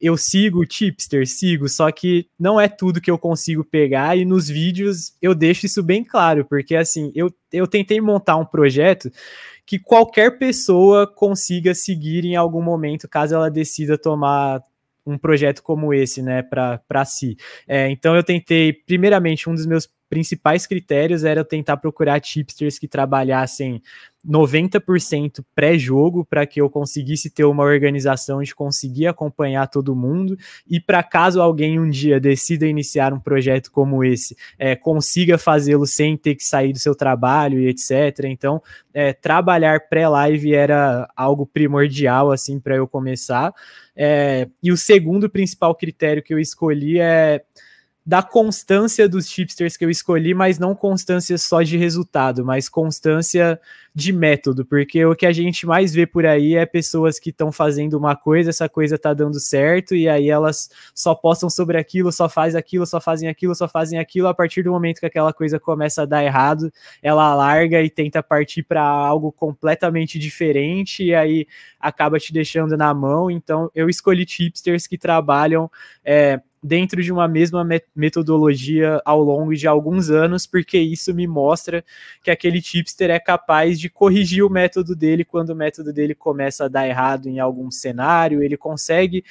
eu sigo o tipster, só que não é tudo que eu consigo pegar, e nos vídeos eu deixo isso bem claro, porque assim, eu tentei montar um projeto que qualquer pessoa consiga seguir em algum momento, caso ela decida tomar um projeto como esse, né, para si. Então eu tentei, primeiramente, um dos meus principais critérios era eu tentar procurar tipsters que trabalhassem 90% pré-jogo, para que eu conseguisse ter uma organização de conseguir acompanhar todo mundo, e para caso alguém um dia decida iniciar um projeto como esse, consiga fazê-lo sem ter que sair do seu trabalho e etc. Então, trabalhar pré-live era algo primordial assim para eu começar. E o segundo principal critério que eu escolhi da constância dos tipsters que eu escolhi, mas não constância só de resultado, mas constância de método, porque o que a gente mais vê por aí é pessoas que estão fazendo uma coisa, essa coisa tá dando certo, e aí elas só postam sobre aquilo, só fazem aquilo, só fazem aquilo, só fazem aquilo. A partir do momento que aquela coisa começa a dar errado, ela larga e tenta partir para algo completamente diferente, e aí acaba te deixando na mão. Então eu escolhi tipsters que trabalham dentro de uma mesma metodologia ao longo de alguns anos, porque isso me mostra que aquele tipster é capaz de corrigir o método dele quando o método dele começa a dar errado em algum cenário. Ele consegue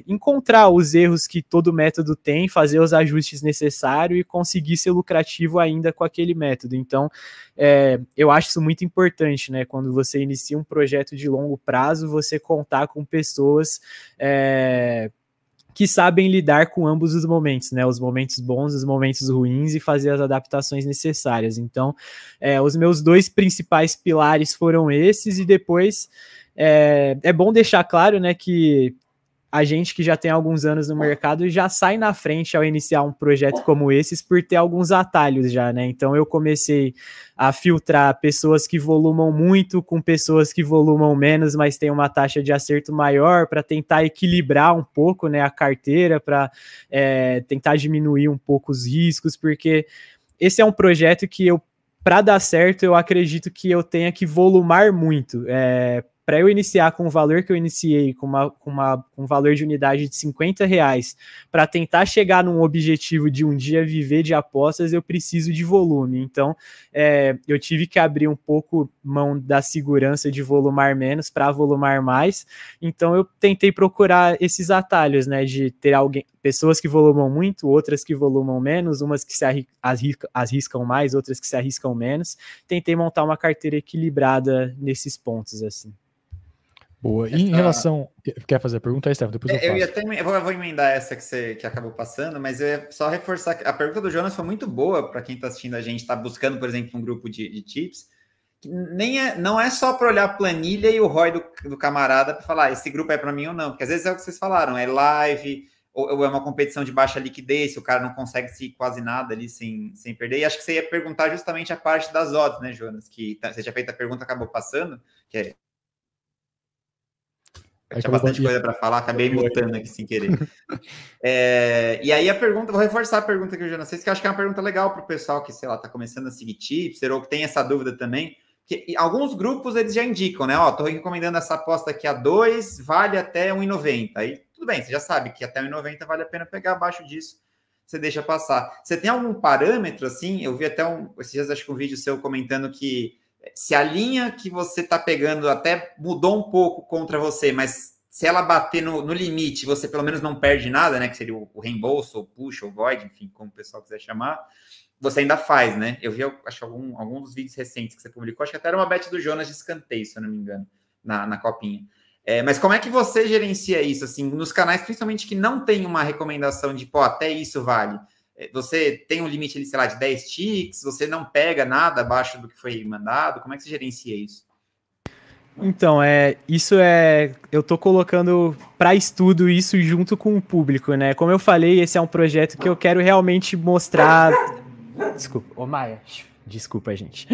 encontrar os erros que todo método tem, fazer os ajustes necessários e conseguir ser lucrativo ainda com aquele método. Então, eu acho isso muito importante, né? Quando você inicia um projeto de longo prazo, você contar com pessoas que sabem lidar com ambos os momentos, né? Os momentos bons, os momentos ruins, e fazer as adaptações necessárias. Então, os meus dois principais pilares foram esses, e depois é bom deixar claro, né, que a gente que já tem alguns anos no mercado já sai na frente ao iniciar um projeto como esses por ter alguns atalhos já, né? Então eu comecei a filtrar pessoas que volumam muito com pessoas que volumam menos, mas tem uma taxa de acerto maior, para tentar equilibrar um pouco, né, a carteira, para tentar diminuir um pouco os riscos, porque esse é um projeto que para dar certo, eu acredito que eu tenha que volumar muito. Para eu iniciar com o valor que eu iniciei, com um valor de unidade de R$50, para tentar chegar num objetivo de um dia viver de apostas, eu preciso de volume. Então, eu tive que abrir um pouco mão da segurança de volumar menos para volumar mais. Então, eu tentei procurar esses atalhos, né, de ter pessoas que volumam muito, outras que volumam menos, umas que se arriscam mais, outras que se arriscam menos. Tentei montar uma carteira equilibrada nesses pontos, assim. Boa. E em relação... Quer fazer a pergunta aí, Stefano? Depois eu vou emendar essa que acabou passando, mas eu ia só reforçar que a pergunta do Jonas foi muito boa para quem está assistindo a gente, está buscando, por exemplo, um grupo de tips. Não é só para olhar a planilha e o ROI do camarada para falar esse grupo é para mim ou não, porque às vezes é o que vocês falaram, é live, ou é uma competição de baixa liquidez, se o cara não consegue seguir quase nada ali sem perder. E acho que você ia perguntar justamente a parte das odds, né, Jonas? Que você tinha feito a pergunta, acabou passando, que tinha bastante coisa para falar, acabei mutando aqui sem querer. E aí a pergunta, vou reforçar a pergunta que o Jonas fez, que eu acho que é uma pergunta legal para o pessoal que, sei lá, está começando a seguir tipster, ou que tem essa dúvida também, que alguns grupos eles já indicam, né? Tô recomendando essa aposta aqui a 2, vale até 1,90. Aí tudo bem, você já sabe que até 1,90 vale a pena pegar, abaixo disso você deixa passar. Você tem algum parâmetro, assim? Eu vi até esses dias, acho que um vídeo seu comentando que se a linha que você está pegando até mudou um pouco contra você, mas se ela bater no limite, você pelo menos não perde nada, né? Que seria o reembolso, ou push, ou void, enfim, como o pessoal quiser chamar, você ainda faz, né? Eu vi, acho, algum dos vídeos recentes que você publicou, acho que até era uma bet do Jonas de escanteio, se eu não me engano, na copinha. Mas como é que você gerencia isso, assim, nos canais, principalmente que não tem uma recomendação de, pô, até isso vale? Você tem um limite ali, sei lá, de 10 ticks, você não pega nada abaixo do que foi mandado, como é que você gerencia isso? Então, eu tô colocando para estudo isso junto com o público, né? Como eu falei, esse é um projeto que eu quero realmente mostrar... Desculpa, ô Maia... Desculpa, gente.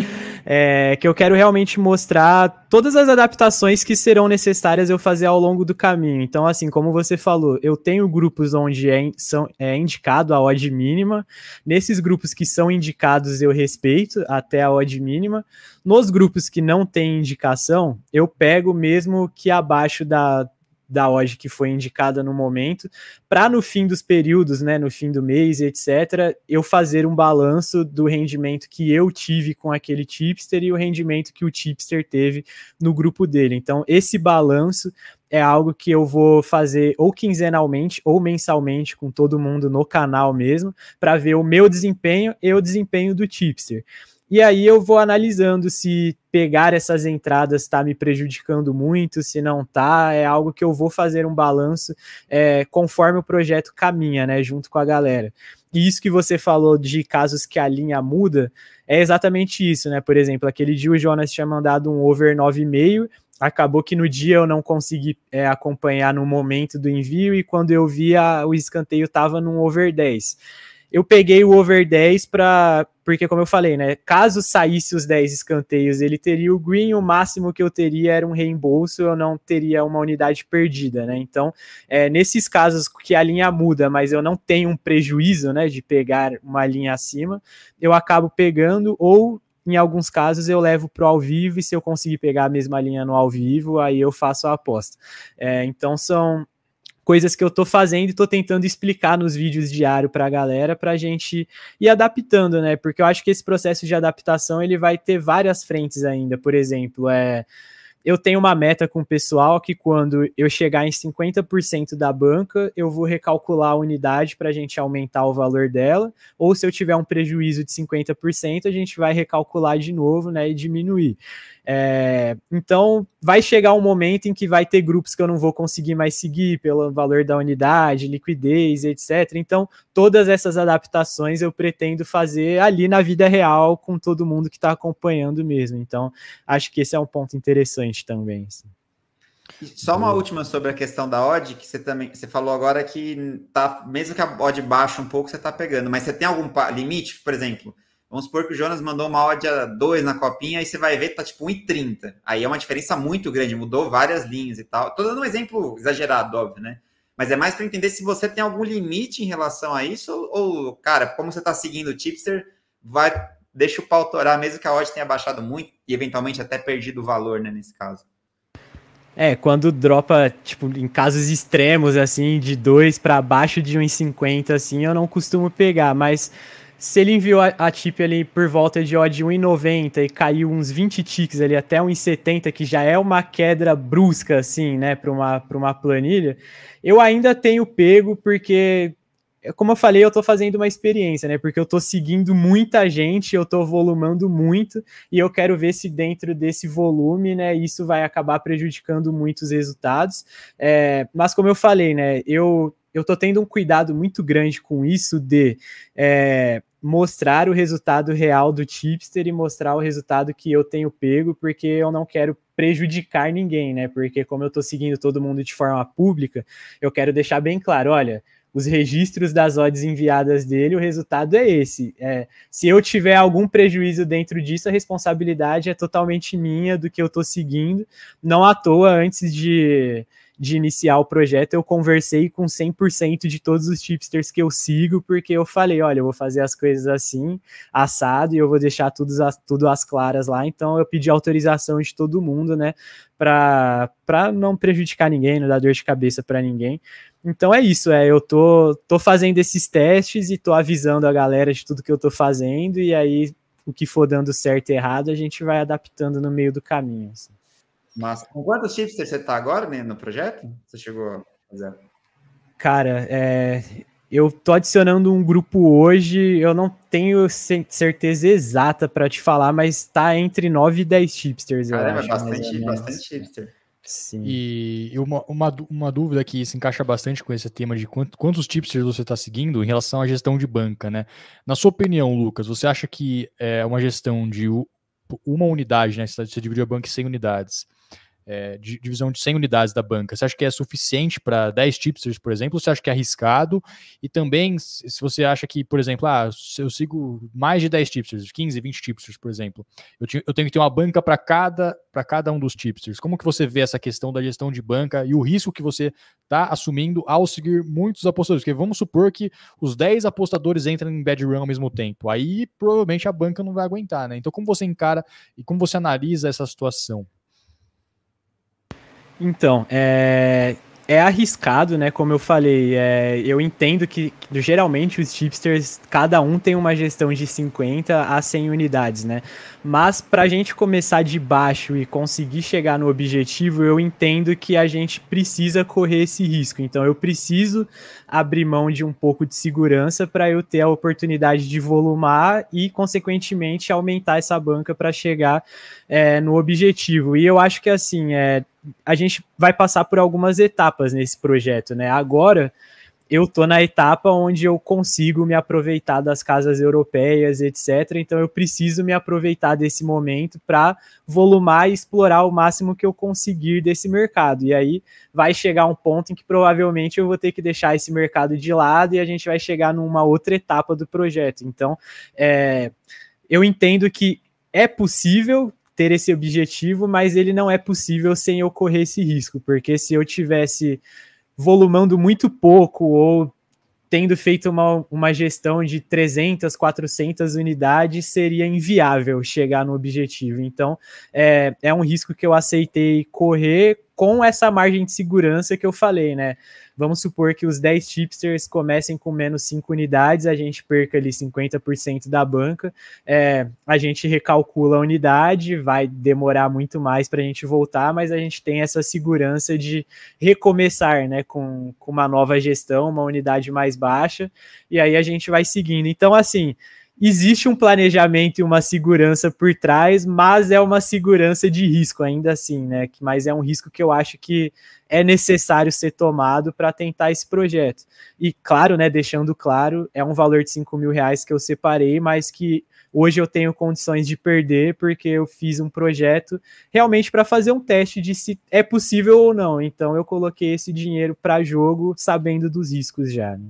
Que eu quero realmente mostrar todas as adaptações que serão necessárias eu fazer ao longo do caminho. Então, assim, como você falou, eu tenho grupos onde é indicado a odd mínima. Nesses grupos que são indicados, eu respeito até a odd mínima. Nos grupos que não tem indicação, eu pego mesmo que abaixo da odd que foi indicada no momento, para no fim dos períodos, né, no fim do mês, etc., eu fazer um balanço do rendimento que eu tive com aquele tipster e o rendimento que o tipster teve no grupo dele. Então, esse balanço é algo que eu vou fazer ou quinzenalmente ou mensalmente com todo mundo no canal mesmo, para ver o meu desempenho e o desempenho do tipster. E aí eu vou analisando se pegar essas entradas está me prejudicando muito, se não está, é algo que eu vou fazer um balanço conforme o projeto caminha, né, junto com a galera. E isso que você falou de casos que a linha muda, é exatamente isso, né? Por exemplo, aquele dia o Jonas tinha mandado um over 9,5, acabou que no dia eu não consegui acompanhar no momento do envio, e quando eu vi o escanteio estava num over 10. Eu peguei o over 10 porque, como eu falei, né, caso saísse os 10 escanteios, ele teria o green, o máximo que eu teria era um reembolso, eu não teria uma unidade perdida, né? Então, nesses casos que a linha muda, mas eu não tenho um prejuízo, né, de pegar uma linha acima, eu acabo pegando, ou em alguns casos eu levo pro ao vivo, e se eu conseguir pegar a mesma linha no ao vivo, aí eu faço a aposta. Então, são coisas que eu tô fazendo e tô tentando explicar nos vídeos diários pra galera, pra gente ir adaptando, né? Porque eu acho que esse processo de adaptação, ele vai ter várias frentes ainda. Por exemplo, eu tenho uma meta com o pessoal que quando eu chegar em 50% da banca, eu vou recalcular a unidade para a gente aumentar o valor dela, ou se eu tiver um prejuízo de 50%, a gente vai recalcular de novo, né, e diminuir. Então, vai chegar um momento em que vai ter grupos que eu não vou conseguir mais seguir pelo valor da unidade, liquidez, etc. Então, todas essas adaptações eu pretendo fazer ali na vida real com todo mundo que está acompanhando mesmo. Então, acho que esse é um ponto interessante também. Assim. Só uma última sobre a questão da odd, que você falou agora que tá, mesmo que a odd baixe um pouco, você está pegando, mas você tem algum limite, por exemplo? Vamos supor que o Jonas mandou uma odd a 2 na copinha, aí você vai ver que tá tipo 1,30. Aí é uma diferença muito grande, mudou várias linhas e tal. Tô dando um exemplo exagerado, óbvio, né? Mas é mais para entender se você tem algum limite em relação a isso, ou cara, como você tá seguindo o tipster, deixa o pau torar, mesmo que a odd tenha baixado muito e eventualmente até perdido o valor, né, nesse caso. Quando dropa, tipo, em casos extremos, assim, de 2 para baixo de 1,50, assim, eu não costumo pegar, mas se ele enviou a tip ali por volta de odd 1,90 e caiu uns 20 ticks ali até 1,70, que já é uma queda brusca, assim, né, para uma planilha, eu ainda tenho pego, porque, como eu falei, eu tô fazendo uma experiência, né, porque eu tô seguindo muita gente, eu tô volumando muito, e eu quero ver se dentro desse volume, né, isso vai acabar prejudicando muito os resultados. Mas como eu falei, né, eu tô tendo um cuidado muito grande com isso de mostrar o resultado real do tipster e mostrar o resultado que eu tenho pego, porque eu não quero prejudicar ninguém, né? Porque como eu tô seguindo todo mundo de forma pública, eu quero deixar bem claro, olha, os registros das odds enviadas dele, o resultado é esse. Se eu tiver algum prejuízo dentro disso, a responsabilidade é totalmente minha do que eu tô seguindo. Não à toa, antes de de iniciar o projeto, eu conversei com 100% de todos os tipsters que eu sigo, porque eu falei, olha, eu vou fazer as coisas assim, assado, e eu vou deixar tudo às claras lá, então eu pedi autorização de todo mundo, né, para não prejudicar ninguém, não dar dor de cabeça para ninguém. Então é isso, eu tô fazendo esses testes e tô avisando a galera de tudo que eu tô fazendo, e aí o que for dando certo e errado, a gente vai adaptando no meio do caminho, assim. Mas com quantos tipsters você tá agora, né, no projeto? Você chegou a fazer? Cara, eu tô adicionando um grupo hoje, eu não tenho certeza exata para te falar, mas tá entre 9 e 10 tipsters, Caramba, eu acho. Bastante tipster. Sim. E uma dúvida que se encaixa bastante com esse tema de quantos tipsters você está seguindo em relação à gestão de banca, né? Na sua opinião, Lucas, você acha que é uma gestão de uma unidade, né? Você divide a banca em 100 unidades, divisão de 100 unidades da banca, você acha que é suficiente para 10 tipsters, por exemplo, ou você acha que é arriscado? E também, se você acha que, por exemplo, eu sigo mais de 10 tipsters, 15, 20 tipsters, por exemplo, eu tenho que ter uma banca para cada um dos tipsters. Como que você vê essa questão da gestão de banca e o risco que você está assumindo ao seguir muitos apostadores? Porque vamos supor que os 10 apostadores entram em bad run ao mesmo tempo. Aí, provavelmente, a banca não vai aguentar, né? Então, como você encara e como você analisa essa situação? Então, é arriscado, né? Como eu falei, eu entendo que geralmente os tipsters, cada um tem uma gestão de 50 a 100 unidades, né? Mas para a gente começar de baixo e conseguir chegar no objetivo, eu entendo que a gente precisa correr esse risco. Então, eu preciso abrir mão de um pouco de segurança para eu ter a oportunidade de volumar e, consequentemente, aumentar essa banca para chegar no objetivo. E eu acho que, assim, a gente vai passar por algumas etapas nesse projeto, né? Agora, eu tô na etapa onde eu consigo me aproveitar das casas europeias, etc. Então, eu preciso me aproveitar desse momento para volumar e explorar o máximo que eu conseguir desse mercado. E aí, vai chegar um ponto em que provavelmente eu vou ter que deixar esse mercado de lado e a gente vai chegar numa outra etapa do projeto. Então, eu entendo que é possível ter esse objetivo, mas ele não é possível sem eu correr esse risco, porque se eu tivesse volumando muito pouco ou tendo feito uma gestão de 300, 400 unidades, seria inviável chegar no objetivo. Então, é um risco que eu aceitei correr com essa margem de segurança que eu falei, né? Vamos supor que os 10 tipsters comecem com menos 5 unidades, a gente perca ali 50% da banca, a gente recalcula a unidade, vai demorar muito mais para a gente voltar, mas a gente tem essa segurança de recomeçar, né, com uma nova gestão, uma unidade mais baixa, e aí a gente vai seguindo. Então, assim, existe um planejamento e uma segurança por trás, mas é uma segurança de risco ainda assim, né? Mas é um risco que eu acho que é necessário ser tomado para tentar esse projeto. E claro, né, deixando claro, é um valor de R$5.000 que eu separei, mas que hoje eu tenho condições de perder porque eu fiz um projeto realmente para fazer um teste de se é possível ou não. Então eu coloquei esse dinheiro para jogo sabendo dos riscos já, né?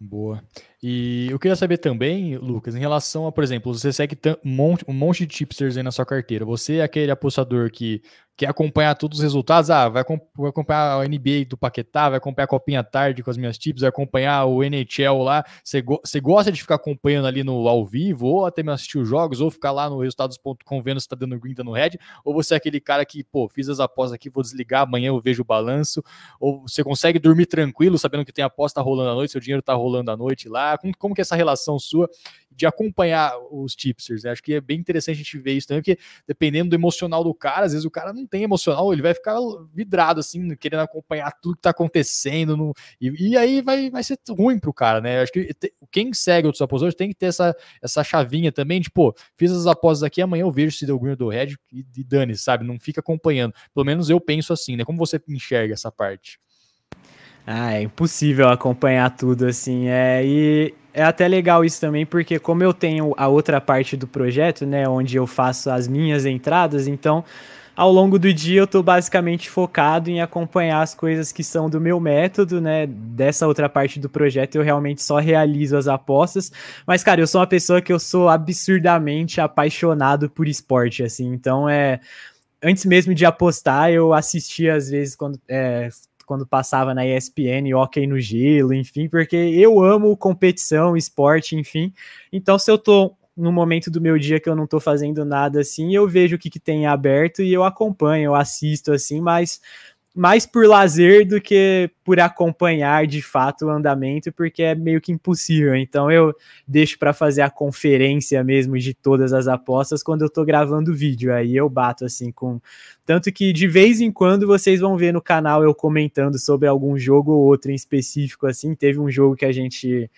Boa. E eu queria saber também, Lucas, em relação a, por exemplo, você segue um monte de tipsters aí na sua carteira. Você é aquele apostador que quer acompanhar todos os resultados? Vai acompanhar a NBA do Paquetá, vai acompanhar a Copinha Tarde com as minhas tips, vai acompanhar o NHL lá. Você gosta de ficar acompanhando ali no ao vivo, ou até mesmo assistir os jogos, ou ficar lá no resultados.com vendo se tá dando green, dando red? Ou você é aquele cara que, fiz as apostas aqui, vou desligar, amanhã eu vejo o balanço? Ou você consegue dormir tranquilo, sabendo que tem aposta rolando à noite, seu dinheiro tá rolando à noite lá? Como que é essa relação sua de acompanhar os tipsters? Acho que é bem interessante a gente ver isso também, porque dependendo do emocional do cara, às vezes o cara não tem emocional, ele vai ficar vidrado, assim, querendo acompanhar tudo que tá acontecendo, e aí vai ser ruim pro cara, né? Acho que quem segue outros apostadores tem que ter essa chavinha também, de, fiz as apostas aqui, amanhã eu vejo se deu green ou deu red, e dane-se, sabe? Não fica acompanhando. Pelo menos eu penso assim, né? Como você enxerga essa parte? É impossível acompanhar tudo, assim, e é até legal isso também, porque como eu tenho a outra parte do projeto, né, onde eu faço as minhas entradas, então, ao longo do dia eu tô basicamente focado em acompanhar as coisas que são do meu método, né, dessa outra parte do projeto eu realmente só realizo as apostas, mas, cara, eu sou uma pessoa que eu sou absurdamente apaixonado por esporte, assim, então antes mesmo de apostar, eu assistia às vezes quando passava na ESPN, hóquei no gelo, enfim, porque eu amo competição, esporte, enfim. Então, se eu tô no momento do meu dia que eu não tô fazendo nada assim, eu vejo o que tem aberto e eu acompanho, eu assisto assim, mas mais por lazer do que por acompanhar de fato o andamento, porque é meio que impossível. Então eu deixo para fazer a conferência mesmo de todas as apostas quando eu tô gravando vídeo. Aí eu bato assim com... Tanto que de vez em quando vocês vão ver no canal eu comentando sobre algum jogo ou outro em específico, assim. Teve um jogo que a gente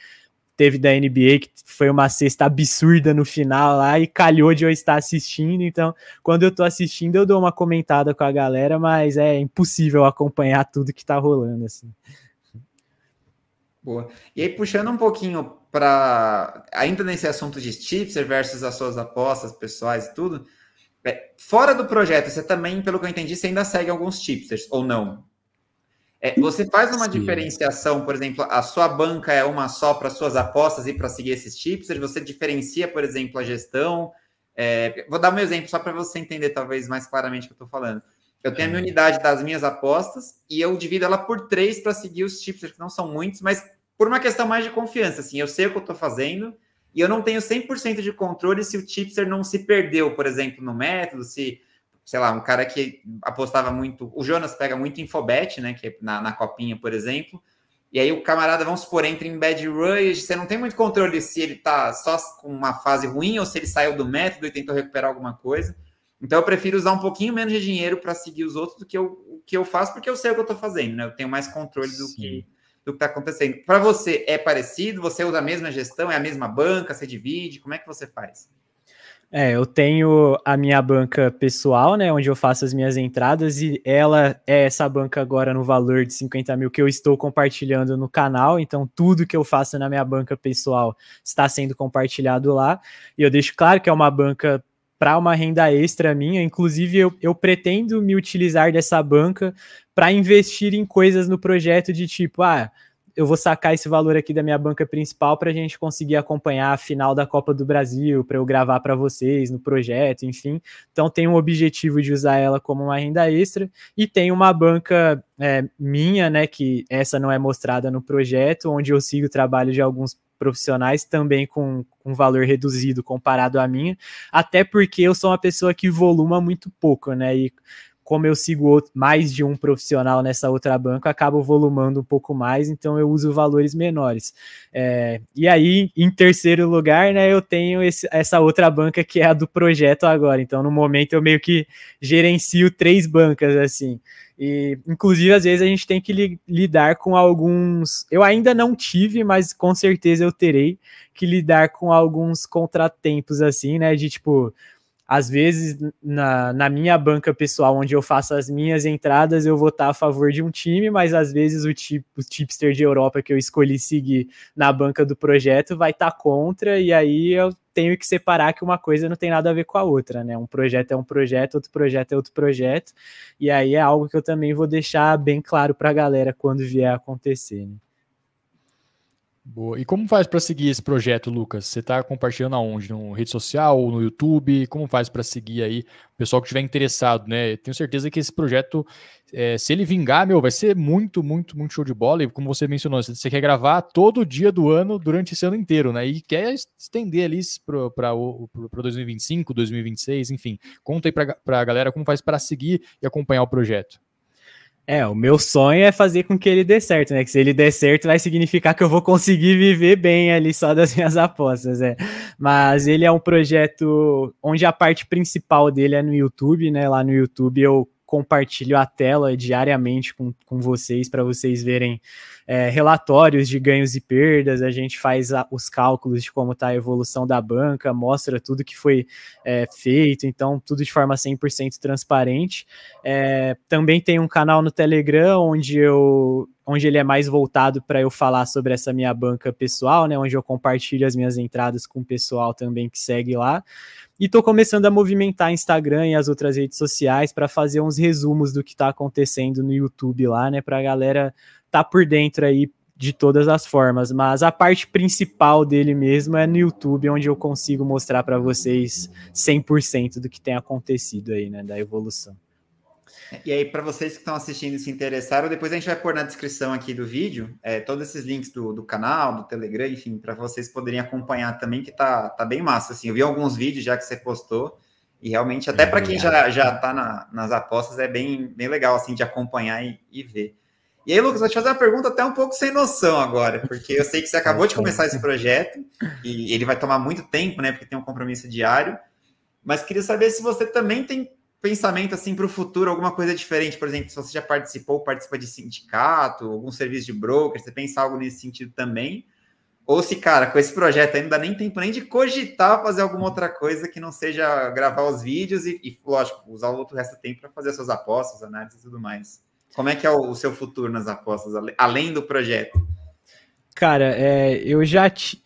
teve da NBA, que foi uma cesta absurda no final lá, e calhou de eu estar assistindo, então, quando eu tô assistindo, eu dou uma comentada com a galera, mas é impossível acompanhar tudo que tá rolando, assim. Boa. E aí, puxando um pouquinho para, ainda nesse assunto de tipster versus as suas apostas pessoais e tudo, fora do projeto, você também, pelo que eu entendi, você ainda segue alguns tipsters, ou não? Você faz uma diferenciação, por exemplo, a sua banca é uma só para suas apostas e para seguir esses tipsters, você diferencia, por exemplo, a gestão. Vou dar um exemplo só para você entender talvez mais claramente o que eu estou falando. Eu tenho a minha unidade das minhas apostas e eu divido ela por 3 para seguir os tipsters, que não são muitos, mas por uma questão mais de confiança. Assim, eu sei o que eu estou fazendo e eu não tenho 100% de controle se o tipster não se perdeu, por exemplo, no método, se... sei lá, um cara que apostava muito, o Jonas pega muito Infobet, né, que é na copinha, por exemplo, e aí o camarada, vamos supor, entra em bad rush, você não tem muito controle se ele tá só com uma fase ruim ou se ele saiu do método e tentou recuperar alguma coisa. Então eu prefiro usar um pouquinho menos de dinheiro para seguir os outros do que o que eu faço, porque eu sei o que eu tô fazendo, né, eu tenho mais controle do que tá acontecendo. Para você é parecido? Você usa a mesma gestão? É a mesma banca? Você divide? Como é que você faz? Eu tenho a minha banca pessoal, né, onde eu faço as minhas entradas, e ela é essa banca agora no valor de 50 mil que eu estou compartilhando no canal, então tudo que eu faço na minha banca pessoal está sendo compartilhado lá, e eu deixo claro que é uma banca para uma renda extra minha, inclusive eu pretendo me utilizar dessa banca para investir em coisas no projeto de tipo, eu vou sacar esse valor aqui da minha banca principal para a gente conseguir acompanhar a final da Copa do Brasil, para eu gravar para vocês no projeto, enfim. Então tem um objetivo de usar ela como uma renda extra, e tem uma banca minha, né, que essa não é mostrada no projeto, onde eu sigo o trabalho de alguns profissionais também com um valor reduzido comparado à minha, até porque eu sou uma pessoa que voluma muito pouco, né, e como eu sigo mais de um profissional nessa outra banca, acabo volumando um pouco mais, então eu uso valores menores. E aí, em terceiro lugar, né, eu tenho essa outra banca que é a do projeto agora, então no momento eu meio que gerencio 3 bancas, assim. E, inclusive, às vezes a gente tem que lidar com alguns... Eu ainda não tive, mas com certeza eu terei que lidar com alguns contratempos, assim, né, de tipo... Às vezes, na minha banca pessoal, onde eu faço as minhas entradas, eu vou estar a favor de um time, mas às vezes o tipster de Europa que eu escolhi seguir na banca do projeto vai estar contra, e aí eu tenho que separar que uma coisa não tem nada a ver com a outra, né? Um projeto é um projeto, outro projeto é outro projeto, e aí é algo que eu também vou deixar bem claro para a galera quando vier a acontecer, né? Boa. E como faz para seguir esse projeto, Lucas? Você está compartilhando aonde? No rede social ou no YouTube? Como faz para seguir aí o pessoal que estiver interessado, né? Tenho certeza que esse projeto, se ele vingar, vai ser muito, muito, muito show de bola. E como você mencionou, você quer gravar todo dia do ano durante esse ano inteiro, né? E quer estender ali para 2025, 2026, enfim. Conta aí para a galera como faz para seguir e acompanhar o projeto. O meu sonho é fazer com que ele dê certo, né? Que se ele der certo, vai significar que eu vou conseguir viver bem ali só das minhas apostas, Mas ele é um projeto onde a parte principal dele é no YouTube, né? Lá no YouTube eu compartilho a tela diariamente com vocês, para vocês verem relatórios de ganhos e perdas, a gente faz os cálculos de como está a evolução da banca, mostra tudo que foi feito, então tudo de forma 100% transparente. Também tem um canal no Telegram, onde ele é mais voltado para eu falar sobre essa minha banca pessoal, né, onde eu compartilho as minhas entradas com o pessoal também que segue lá. E estou começando a movimentar Instagram e as outras redes sociais para fazer uns resumos do que está acontecendo no YouTube lá, né, para a galera tá por dentro aí de todas as formas, mas a parte principal dele mesmo é no YouTube, onde eu consigo mostrar para vocês 100% do que tem acontecido aí, né, da evolução. E aí, para vocês que estão assistindo e se interessaram, depois a gente vai pôr na descrição aqui do vídeo todos esses links do canal, do Telegram, enfim, para vocês poderem acompanhar também, que tá bem massa, assim. Eu vi alguns vídeos já que você postou, e realmente, até para quem já tá nas apostas, é bem legal, assim, de acompanhar e ver. E aí, Lucas, vou te fazer uma pergunta até um pouco sem noção agora, porque eu sei que você acabou de começar esse projeto, e ele vai tomar muito tempo, né, porque tem um compromisso diário, mas queria saber se você também tem pensamento assim para o futuro, alguma coisa diferente, por exemplo, se você já participa de sindicato, algum serviço de broker, você pensa algo nesse sentido também, ou se, cara, com esse projeto aí não dá nem tempo nem de cogitar fazer alguma outra coisa que não seja gravar os vídeos e lógico, usar o outro resto do tempo para fazer as suas apostas, análises e tudo mais. Como é que é o seu futuro nas apostas, além do projeto? Cara,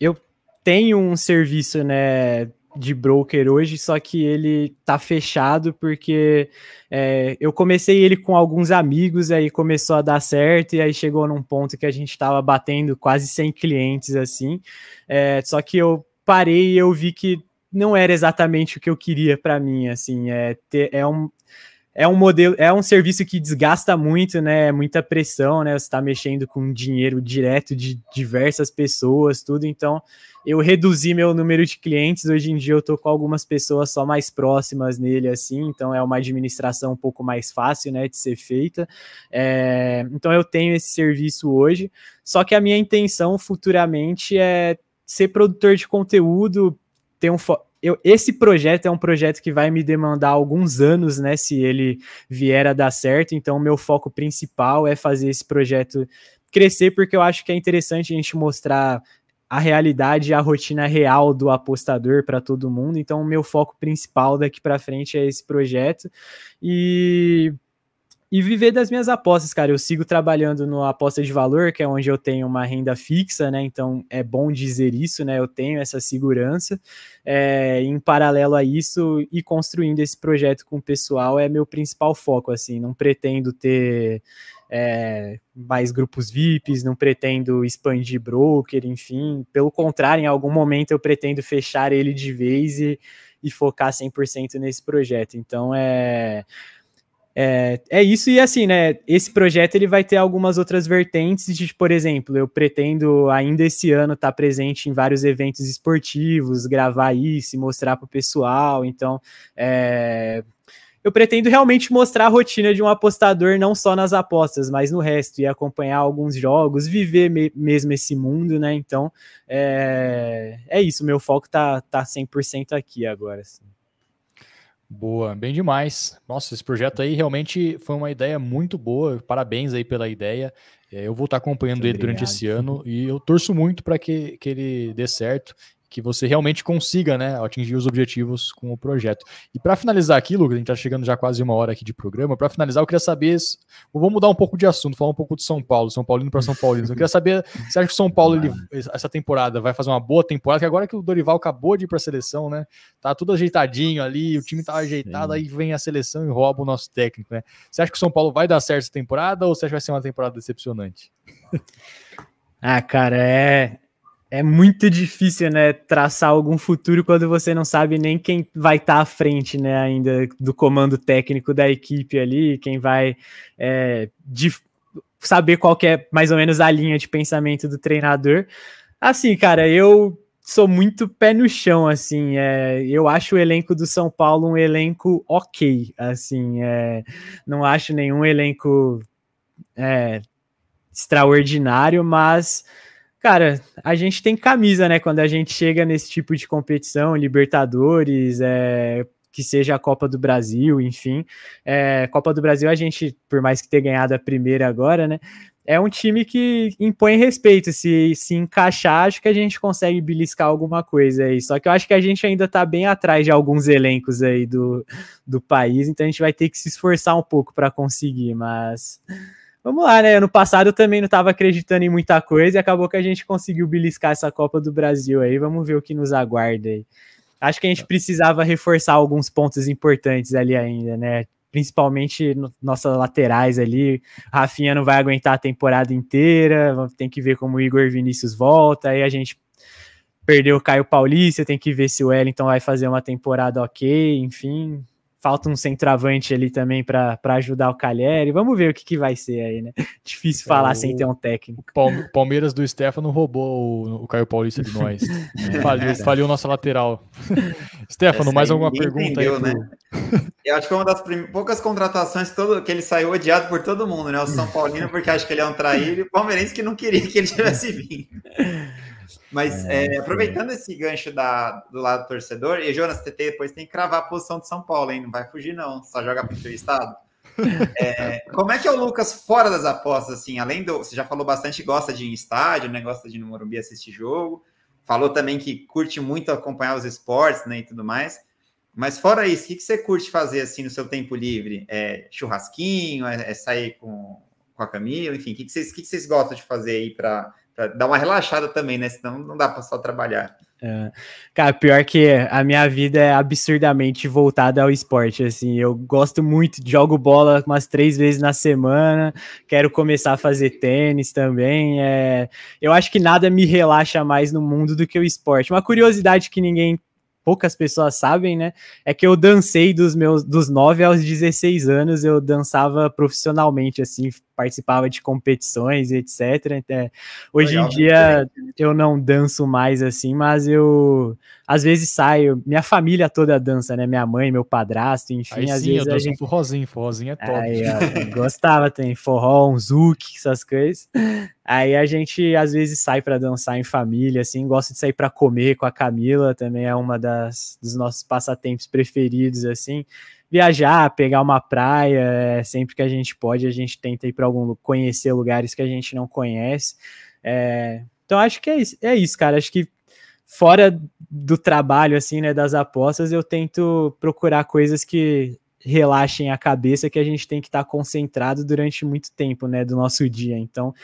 eu tenho um serviço, né, de broker hoje, só que ele tá fechado porque eu comecei ele com alguns amigos, aí começou a dar certo, e aí chegou num ponto que a gente tava batendo quase 100 clientes, assim, só que eu parei e eu vi que não era exatamente o que eu queria para mim, assim, é um modelo, é um serviço que desgasta muito, né? Muita pressão, né? Você está mexendo com dinheiro direto de diversas pessoas, tudo. Então, eu reduzi meu número de clientes. Hoje em dia, eu tô com algumas pessoas só mais próximas nele, assim. Então, é uma administração um pouco mais fácil, né? De ser feita. Então, eu tenho esse serviço hoje. Só que a minha intenção futuramente é ser produtor de conteúdo, ter esse projeto é um projeto que vai me demandar alguns anos, né, se ele vier a dar certo, então o meu foco principal é fazer esse projeto crescer, porque eu acho que é interessante a gente mostrar a realidade e a rotina real do apostador para todo mundo, então o meu foco principal daqui para frente é esse projeto, e viver das minhas apostas, cara. Eu sigo trabalhando no aposta de valor, que é onde eu tenho uma renda fixa, né? Então é bom dizer isso, né? Eu tenho essa segurança. Em paralelo a isso, e construindo esse projeto com o pessoal é meu principal foco, assim. Não pretendo ter mais grupos VIPs, não pretendo expandir broker, enfim. Pelo contrário, em algum momento eu pretendo fechar ele de vez e focar 100% nesse projeto. Então é isso, e assim, né, esse projeto ele vai ter algumas outras vertentes de, por exemplo, eu pretendo ainda esse ano estar presente em vários eventos esportivos, gravar isso e mostrar para o pessoal, então eu pretendo realmente mostrar a rotina de um apostador, não só nas apostas, mas no resto, e acompanhar alguns jogos, viver mesmo esse mundo, né, então é isso, meu foco tá 100% aqui agora, assim. Boa, bem demais. Nossa, esse projeto aí realmente foi uma ideia muito boa. Parabéns aí pela ideia. Eu vou estar acompanhando ele durante esse ano e eu torço muito para que ele dê certo, que você realmente consiga, né, atingir os objetivos com o projeto. E para finalizar aqui, Lucas, a gente está chegando já quase 1 hora aqui de programa. Para finalizar, eu queria saber, vou mudar um pouco de assunto, falar um pouco de São Paulo, São Paulino para São Paulino. Eu queria saber, você acha que o São Paulo, essa temporada, vai fazer uma boa temporada? Que agora que o Dorival acabou de ir para a seleção, né, tá tudo ajeitadinho ali, o time tá ajeitado, aí vem a seleção e rouba o nosso técnico, né? Você acha que o São Paulo vai dar certo essa temporada ou você acha que vai ser uma temporada decepcionante? Cara, é muito difícil, né, traçar algum futuro quando você não sabe nem quem vai estar à frente, né, ainda do comando técnico da equipe ali, quem vai saber qual que é mais ou menos a linha de pensamento do treinador. Assim, cara, eu sou muito pé no chão, assim, eu acho o elenco do São Paulo um elenco ok, assim, não acho nenhum elenco extraordinário, mas cara, a gente tem camisa, né? Quando a gente chega nesse tipo de competição, Libertadores, que seja a Copa do Brasil, enfim. Copa do Brasil, a gente, por mais que tenha ganhado a primeira agora, né? É um time que impõe respeito. Se encaixar, acho que a gente consegue beliscar alguma coisa aí. Só que eu acho que a gente ainda tá bem atrás de alguns elencos aí do país, então a gente vai ter que se esforçar um pouco para conseguir, mas vamos lá, né? Ano passado eu também não estava acreditando em muita coisa e acabou que a gente conseguiu beliscar essa Copa do Brasil aí. Vamos ver o que nos aguarda aí. Acho que a gente precisava reforçar alguns pontos importantes ali ainda, né? principalmente nossas laterais ali. Rafinha não vai aguentar a temporada inteira, tem que ver como o Igor Vinícius volta, aí a gente perdeu o Caio Paulista, tem que ver se o Wellington vai fazer uma temporada ok, enfim... Falta um centroavante ali também para ajudar o Calheri. Vamos ver o que vai ser aí, né? Difícil falar sem ter um técnico. O Palmeiras do Stefano roubou o Caio Paulista de nós. Falhou nossa lateral. Stefano, mais alguma pergunta entendeu, aí? Né? Eu acho que foi uma das poucas contratações que ele saiu odiado por todo mundo, né? O São Paulino, porque acha que ele é um traíra, e o palmeirense que não queria que ele tivesse vindo. Mas aproveitando esse gancho do lado do torcedor, e Jonas, você depois tem que cravar a posição de São Paulo, hein? Não vai fugir, não. Só joga para o seu estado. Como é que é o Lucas fora das apostas, assim? Além do... Você já falou bastante que gosta de ir em estádio, né? Gosta de ir no Morumbi assistir jogo. Falou também que curte muito acompanhar os esportes, né? E tudo mais. Mas fora isso, o que você curte fazer, assim, no seu tempo livre? Churrasquinho? Sair com a Camila? Enfim, o que vocês gostam de fazer aí para dar uma relaxada também, né? Senão não dá para só trabalhar. Cara, pior que a minha vida é absurdamente voltada ao esporte, assim, eu gosto muito, jogo bola umas 3 vezes na semana, quero começar a fazer tênis também, eu acho que nada me relaxa mais no mundo do que o esporte. Uma curiosidade que poucas pessoas sabem, né, é que eu dancei dos 9 aos 16 anos, eu dançava profissionalmente, assim, participava de competições, etc. Hoje em dia eu não danço mais, assim, mas eu às vezes saio, minha família toda dança, né, minha mãe, meu padrasto, enfim. Aí às sim, vezes eu danço um forrozinho é top. Aí, eu gostava, tem forró, um zouk, essas coisas. Aí a gente às vezes sai para dançar em família, assim, gosto de sair para comer com a Camila, também é uma dos nossos passatempos preferidos, assim. Viajar, pegar uma praia, sempre que a gente pode, a gente tenta ir para conhecer lugares que a gente não conhece. Então acho que é isso, cara. Acho que fora do trabalho, assim, né, das apostas, eu tento procurar coisas que relaxem a cabeça, que a gente tem que estar concentrado durante muito tempo, né, do nosso dia. Então,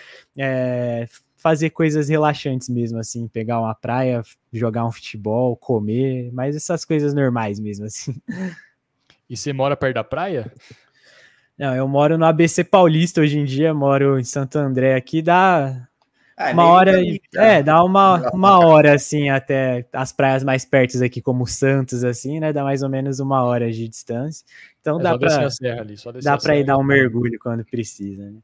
fazer coisas relaxantes mesmo, assim, pegar uma praia, jogar um futebol, comer, mas essas coisas normais mesmo, assim. E você mora perto da praia? Não, eu moro no ABC Paulista hoje em dia, moro em Santo André aqui, dá uma hora, dá uma hora, assim, até as praias mais perto aqui, como Santos, assim, né, dá mais ou menos 1 hora de distância, então dá para ir dar um mergulho quando precisa, né?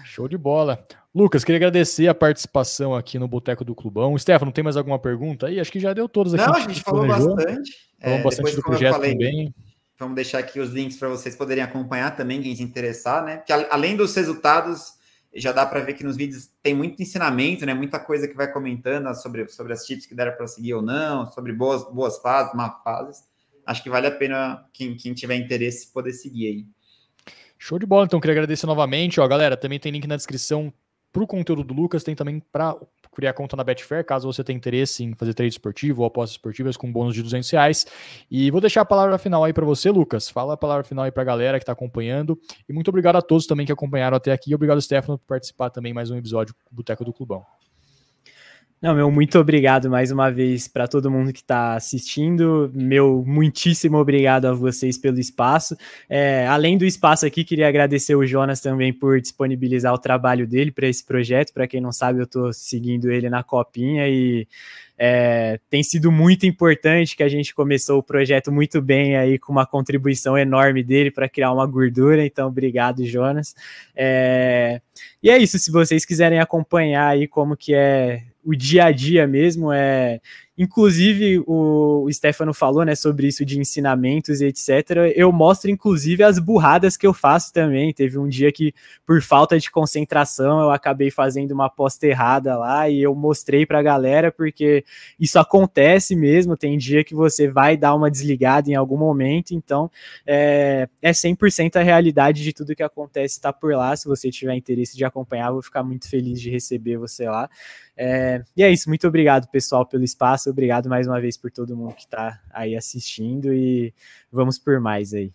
Show de bola. Lucas, queria agradecer a participação aqui no Boteco do Clubão. Stefano, tem mais alguma pergunta aí? Acho que já deu todas aqui. Não, a gente falou bastante. Falamos bastante do projeto também. Vamos deixar aqui os links para vocês poderem acompanhar também, quem se interessar, né? Porque além dos resultados, já dá para ver que nos vídeos tem muito ensinamento, né? Muita coisa que vai comentando sobre as tips que deram para seguir ou não, sobre boas fases, má fases. Acho que vale a pena quem tiver interesse poder seguir aí. Show de bola, então queria agradecer novamente. Ó, galera, também tem link na descrição para o conteúdo do Lucas, tem também para criar conta na Betfair, caso você tenha interesse em fazer trade esportivo ou apostas esportivas com bônus de R$200. E vou deixar a palavra final aí para você, Lucas. Fala a palavra final aí para a galera que está acompanhando. E muito obrigado a todos também que acompanharam até aqui. Obrigado, Stefano, por participar também mais um episódio do Boteco do Clubão. Não, muito obrigado mais uma vez para todo mundo que está assistindo, muitíssimo obrigado a vocês pelo espaço. Além do espaço aqui, queria agradecer o Jonas também por disponibilizar o trabalho dele para esse projeto. Para quem não sabe, eu estou seguindo ele na Copinha e tem sido muito importante, que a gente começou o projeto muito bem aí, com uma contribuição enorme dele para criar uma gordura, então obrigado, Jonas. E é isso, se vocês quiserem acompanhar aí como que é o dia a dia mesmo, inclusive o Stefano falou, né, sobre isso de ensinamentos e etc. Eu mostro inclusive as burradas que eu faço também. Teve um dia que, por falta de concentração, eu acabei fazendo uma aposta errada lá e eu mostrei pra galera, porque isso acontece mesmo. Tem dia que você vai dar uma desligada em algum momento, então é 100% a realidade de tudo que acontece tá por lá. Se você tiver interesse de acompanhar, eu vou ficar muito feliz de receber você lá. E é isso, muito obrigado, pessoal, pelo espaço, obrigado mais uma vez por todo mundo que está aí assistindo e vamos por mais aí.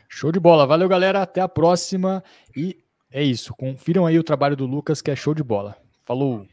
Show de bola, valeu, galera, até a próxima e é isso, confiram aí o trabalho do Lucas, que é show de bola. Falou!